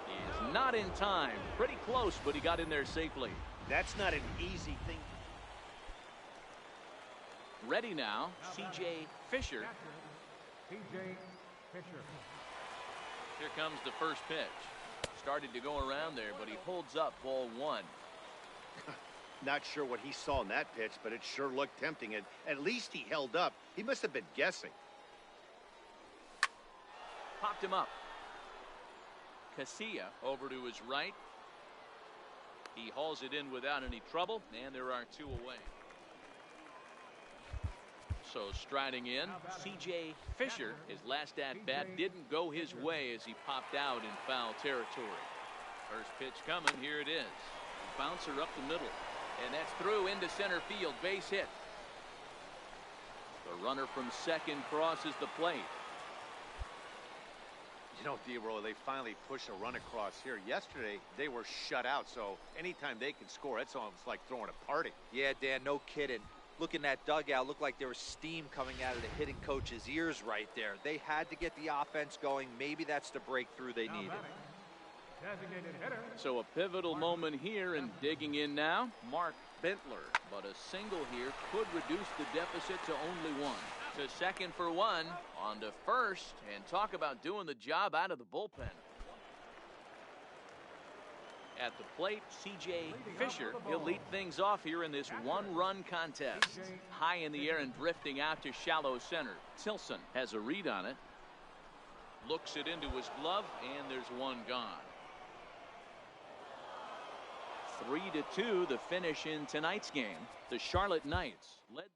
He's not in time. Pretty close, but he got in there safely.
That's not an easy thing.
Ready now, C.J. Fisher.
C.J. Fisher.
Here comes the first pitch. Started to go around there, but he holds up ball 1.
Not sure what he saw in that pitch, but it sure looked tempting. And at least he held up. He must have been guessing.
Popped him up. Casilla over to his right. He hauls it in without any trouble, and there are 2 away. So striding in, C.J. Fisher. His last at-bat didn't go his way as he popped out in foul territory. First pitch coming, here it is. Bouncer up the middle. And that's through into center field, base hit. The runner from second crosses the plate.
You know, D-Roll, they finally push a run across here. Yesterday, they were shut out, so anytime they can score, it's almost like throwing a party.
Yeah, Dan, no kidding. Look in that dugout, looked like there was steam coming out of the hitting coach's ears right there. They had to get the offense going. Maybe that's the breakthrough they needed.
Designated hitter.
So a pivotal moment here, and digging in now, Mark Bentler. But a single here could reduce the deficit to only one. To second for one, on to first, and talk about doing the job out of the bullpen. At the plate, C.J. Fisher. He'll lead things off here in this one-run contest. High in the air and drifting out to shallow center. Tilson has a read on it. Looks it into his glove, and there's one gone. 3-2 the finish in tonight's game. The Charlotte Knights led this.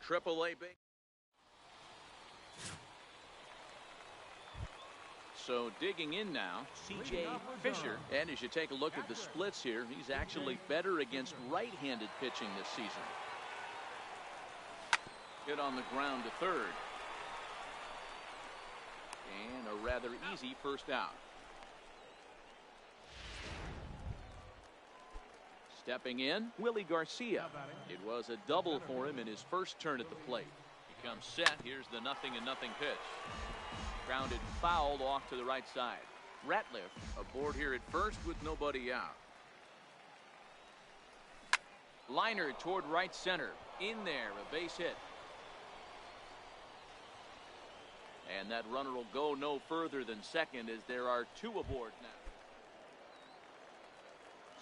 Triple-A base. So digging in now, C.J. Fisher. And as you take a look at the splits here, he's actually better against right-handed pitching this season. Hit on the ground to third. And a rather easy first out. Stepping in, Willie Garcia. It was a double for him in his first turn at the plate. He comes set. Here's the 0-0 pitch. Grounded fouled off to the right side. Ratliff aboard here at first with nobody out. Liner toward right center. In there, a base hit. And that runner will go no further than second as there are two aboard now.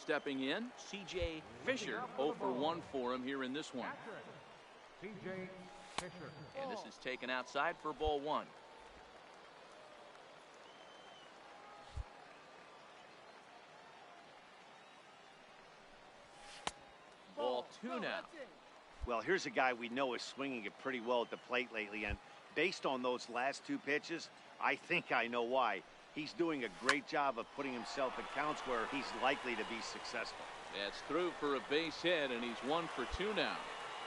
Stepping in, C.J. Fisher. 0 for 1 for him here in this one.
C.J. Fisher.
And this is taken outside for ball one. Ball two now.
Well, here's a guy we know is swinging it pretty well at the plate lately, and based on those last two pitches, I think I know why. He's doing a great job of putting himself in counts where he's likely to be successful.
That's through for a base hit, and he's 1 for 2 now.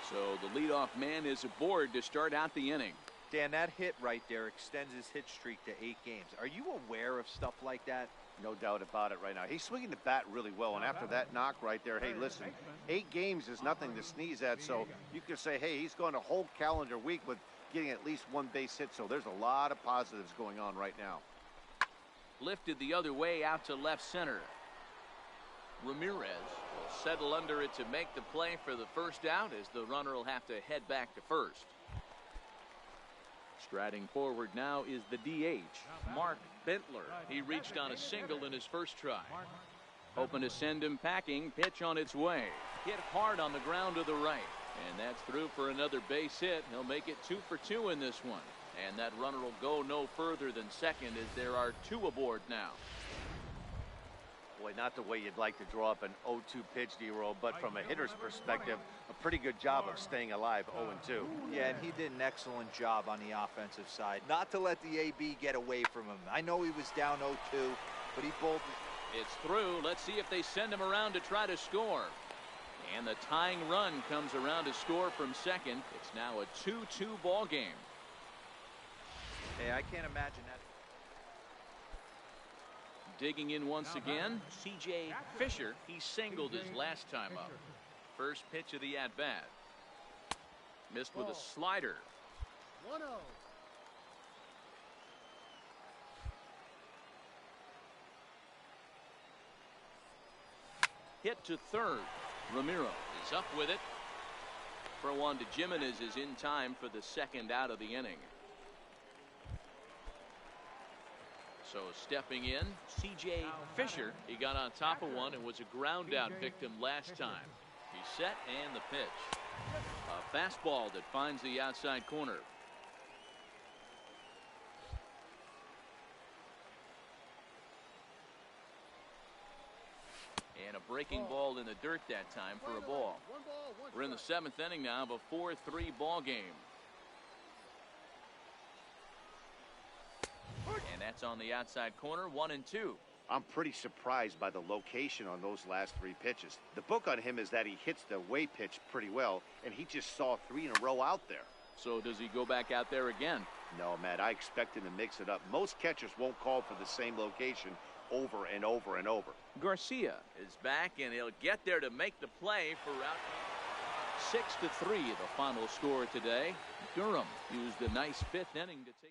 So the leadoff man is aboard to start out the inning.
Dan, that hit right there extends his hit streak to 8 games. Are you aware of stuff like that?
No doubt about it right now. He's swinging the bat really well, and after that knock right there, hey, listen, 8 games is nothing to sneeze at, so you can say, hey, he's gone a whole calendar week with getting at least 1 base hit, so there's a lot of positives going on right now.
Lifted the other way out to left center. Ramirez will settle under it to make the play for the first out, as the runner will have to head back to first. Striding forward now is the DH, Mark Bentler. He reached on a single in his first try. Hoping to send him packing. Pitch on its way. Hit hard on the ground to the right. And that's through for another base hit. He'll make it 2 for 2 in this one. And that runner will go no further than second, as there are 2 aboard now.
Boy, not the way you'd like to draw up an 0-2 pitch, D-roll, but from a hitter's perspective, a pretty good job of staying alive 0-2.
Yeah, and he did an excellent job on the offensive side. Not to let the AB get away from him. I know he was down 0-2, but he bowled.
It's through. Let's see if they send him around to try to score. And the tying run comes around to score from second. It's now a 2-2 ball game.
Hey, I can't imagine that.
Digging in once again, C.J. Fisher. He singled his last time up. First pitch of the at-bat. Missed with a slider.
1-0.
Hit to third. Ramiro is up with it. For one to Jimenez is in time for the second out of the inning. So stepping in, C.J. Fisher. He got on top of one and was a ground out victim last time. He He's set and the pitch. A fastball that finds the outside corner. And a breaking ball in the dirt that time for a ball. We're in the 7th inning now of a 4-3 ball game. And that's on the outside corner, 1-2.
I'm pretty surprised by the location on those last 3 pitches. The book on him is that he hits the away pitch pretty well, and he just saw 3 in a row out there.
So does he go back out there again?
No, Matt, I expect him to mix it up. Most catchers won't call for the same location over and over and over.
Garcia is back, and he'll get there to make the play for out. 6-3, the final score today. Durham used a nice 5th inning to take the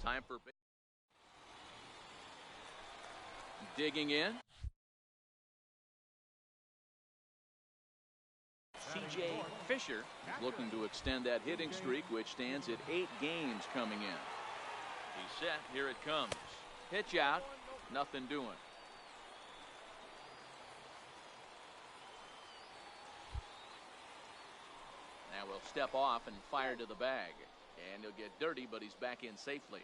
time for digging in. C.J. Fisher is looking to extend that hitting streak, which stands at 8 games coming in. He's set. Here it comes. Pitch out. Nothing doing. Now we'll step off and fire to the bag. And he'll get dirty, but he's back in safely.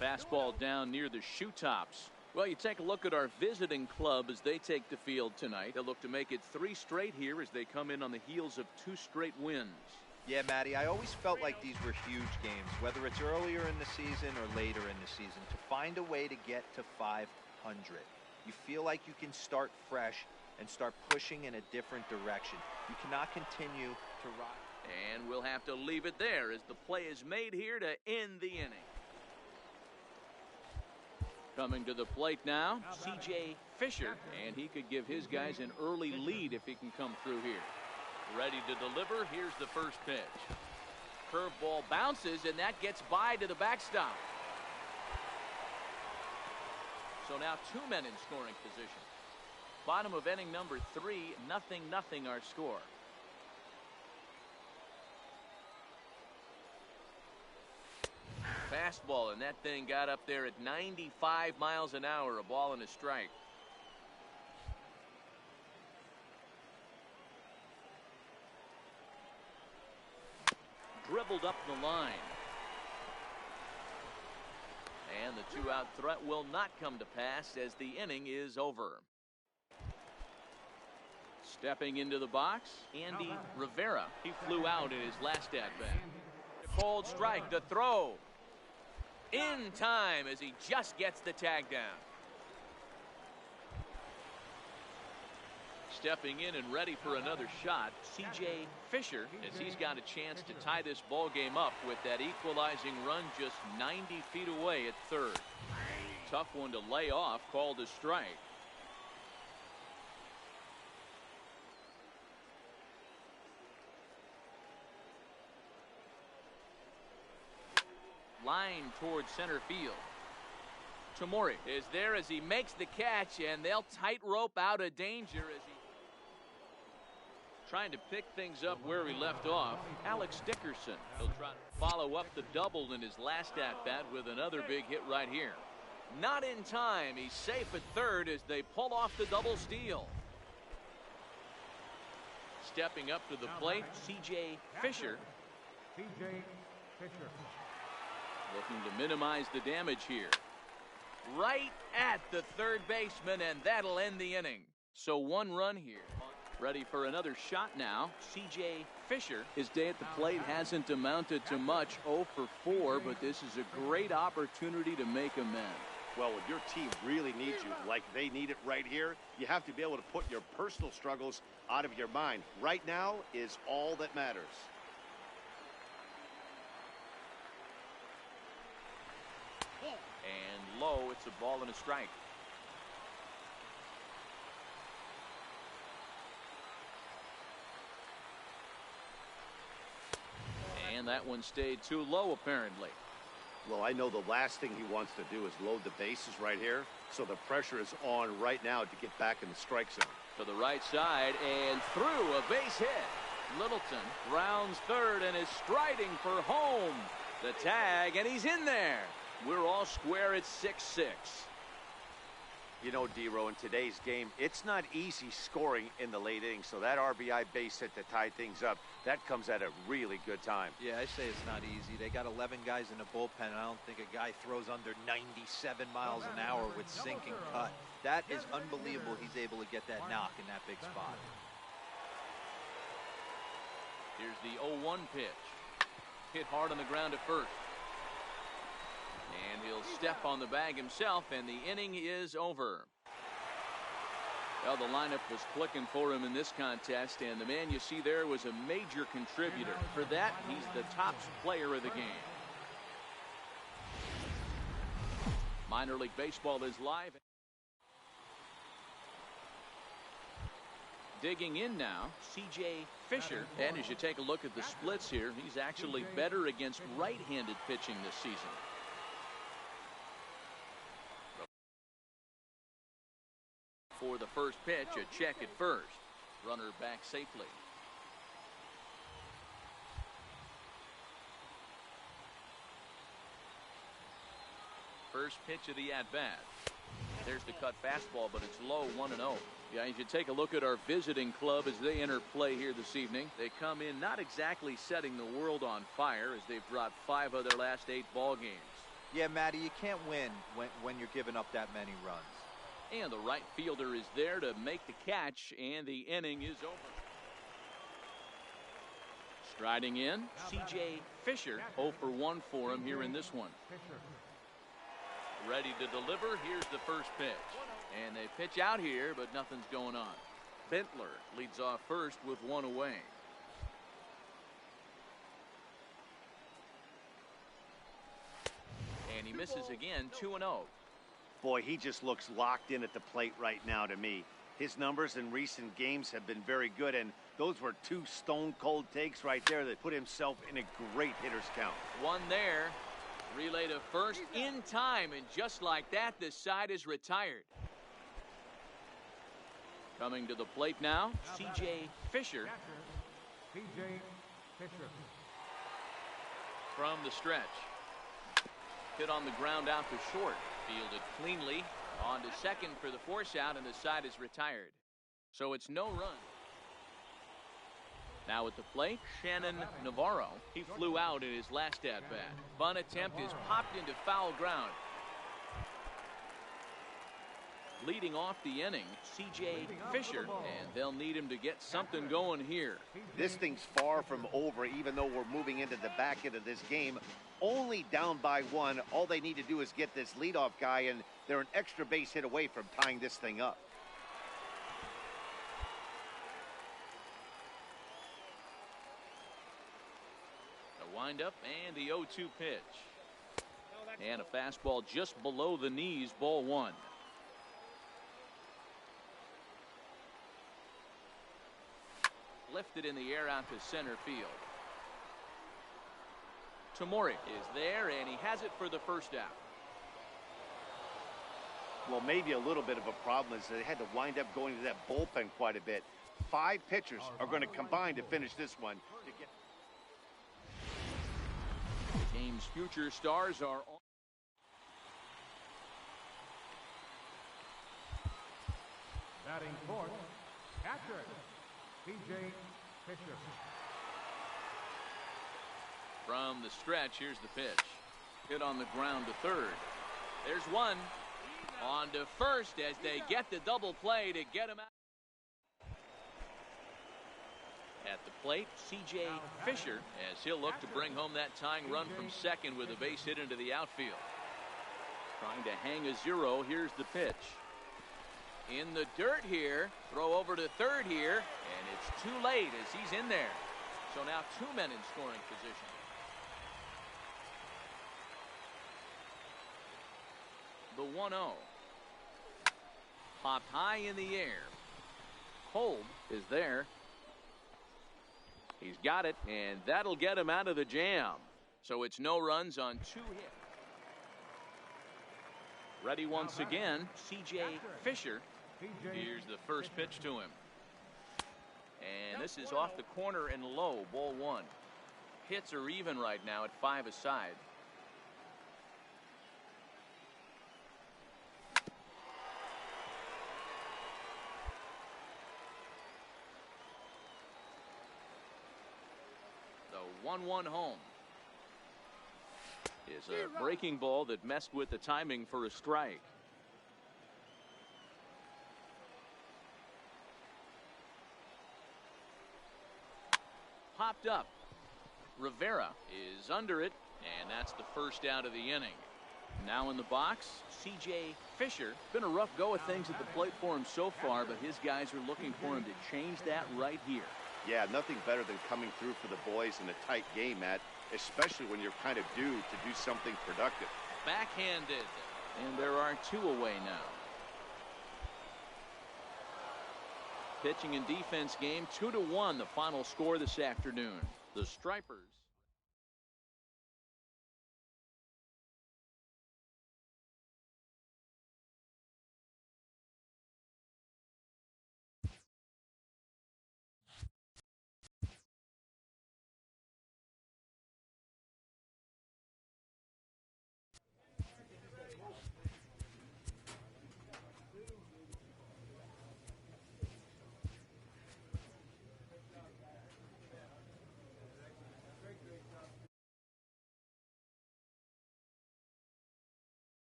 Fastball down near the shoe tops. Well, you take a look at our visiting club as they take the field tonight. They'll look to make it 3 straight here as they come in on the heels of 2 straight wins.
Yeah, Matty, I always felt like these were huge games, whether it's earlier in the season or later in the season. To find a way to get to 500, you feel like you can start fresh and start pushing in a different direction. You cannot continue to rock.
And we'll have to leave it there as the play is made here to end the inning. Coming to the plate now, C.J. Fisher, and he could give his guys an early lead if he can come through here. Ready to deliver. Here's the first pitch. Curveball bounces, and that gets by to the backstop. So now 2 men in scoring position. Bottom of inning number 3, 0-0 our score. Fastball, and that thing got up there at 95 miles an hour, a ball and a strike. Dribbled up the line. And the 2-out threat will not come to pass as the inning is over. Stepping into the box, Andy Rivera. He flew out in his last at-bat. Cold strike, the throw. In time as he just gets the tag down. Stepping in and ready for another shot, C.J. Fisher, as he's got a chance to tie this ball game up with that equalizing run just 90 feet away at third. Tough one to lay off, called a strike. Line towards center field. Tomori is there as he makes the catch, and they'll tightrope out of danger as he trying to pick things up where he left off. Alex Dickerson. He'll try to follow up the double in his last at-bat with another big hit right here. Not in time. He's safe at third as they pull off the double steal. Stepping up to the plate, C.J. Fisher.
C.J. Fisher.
Looking to minimize the damage here. Right at the third baseman, and that'll end the inning. So one run here. Ready for another shot now. C.J. Fisher. His day at the plate hasn't amounted to much. 0 for 4, but this is a great opportunity to make amends.
Well, when your team really needs you, like they need it right here, you have to be able to put your personal struggles out of your mind. Right now is all that matters.
And low, it's a ball and a strike. And that one stayed too low, apparently.
Well, I know the last thing he wants to do is load the bases right here, so the pressure is on right now to get back in the strike zone.
To the right side and through, a base hit. Littleton rounds third and is striding for home. The tag, and he's in there. We're all square at 6-6.
You know, D-Row, in today's game, it's not easy scoring in the late innings, so that RBI base hit to tie things up, that comes at a really good time.
Yeah, I say it's not easy. They got 11 guys in the bullpen, and I don't think a guy throws under 97 miles an hour with sink and cut. That is unbelievable he's able to get that knock in that big spot.
Here's the 0-1 pitch. Hit hard on the ground at first. And he'll step on the bag himself, and the inning is over. Well, the lineup was clicking for him in this contest, and the man you see there was a major contributor. For that, he's the top player of the game. Minor League Baseball is live. Digging in now, C.J. Fisher. And as you take a look at the splits here, he's actually better against right-handed pitching this season. For the first pitch, a check at first. Runner back safely. First pitch of the at-bat. There's the cut fastball, but it's low, 1-0. Yeah, you should take a look at our visiting club as they enter play here this evening. They come in not exactly setting the world on fire as they've dropped 5 of their last 8 ball games.
Yeah, Matty, you can't win when you're giving up that many runs.
And the right fielder is there to make the catch, and the inning is over. Striding in, C.J. Fisher. 0 for 1 for him here in this one. Ready to deliver. Here's the first pitch. And they pitch out here, but nothing's going on. Bentler leads off first with 1 away. And he misses again, 2-0.
Boy, he just looks locked in at the plate right now to me. His numbers in recent games have been very good, and those were 2 stone-cold takes right there that put himself in a great hitter's count.
One there. Relay to first in time, and just like that, this side is retired. Coming to the plate now, C.J. Fisher.
C.J. Fisher.
From the stretch. Hit on the ground out to short. Fielded cleanly. On to second for the force out, and the side is retired. So it's no run. Now at the plate, Shannon Navarro. He flew out in his last at-bat. Bunt attempt is popped into foul ground. Leading off the inning, C.J. Fisher, and they'll need him to get something going here.
This thing's far from over, even though we're moving into the back end of this game. Only down by 1. All they need to do is get this leadoff guy, and they're an extra base hit away from tying this thing up.
The windup and the 0-2 pitch. And a fastball just below the knees, ball 1. Lifted in the air out to center field. Tomori is there, and he has it for the first out.
Well, maybe a little bit of a problem is they had to wind up going to that bullpen quite a bit. 5 pitchers are going to combine to finish this one.
The game's future stars are on.
Batting fourth, catcher, C.J. Fisher.
From the stretch, here's the pitch. Hit on the ground to third. There's one. On to first as they get the double play to get him out. At the plate, C.J. Fisher, as he'll look to bring home that tying run from second with a base hit into the outfield. Trying to hang a 0. Here's the pitch. In the dirt here. Throw over to third here. And it's too late as he's in there. So now 2 men in scoring position. The 1-0. Popped high in the air. Kolb is there. He's got it, and that'll get him out of the jam. So it's no runs on 2 hits. Ready once again, C.J. Fisher. Here's the first pitch to him. And this is off the corner and low, ball 1. Hits are even right now at 5 aside. The 1-1 home is a breaking ball that messed with the timing for a strike. Popped up. Rivera is under it, and that's the first out of the inning. Now in the box, C.J. Fisher. Been a rough go of things at the plate for him so far, but his guys are looking for him to change that right here.
Yeah, nothing better than coming through for the boys in a tight game, Matt, especially when you're kind of due to do something productive.
Backhanded, and there are 2 away now. Pitching and defense game 2-1, the final score this afternoon. The Stripers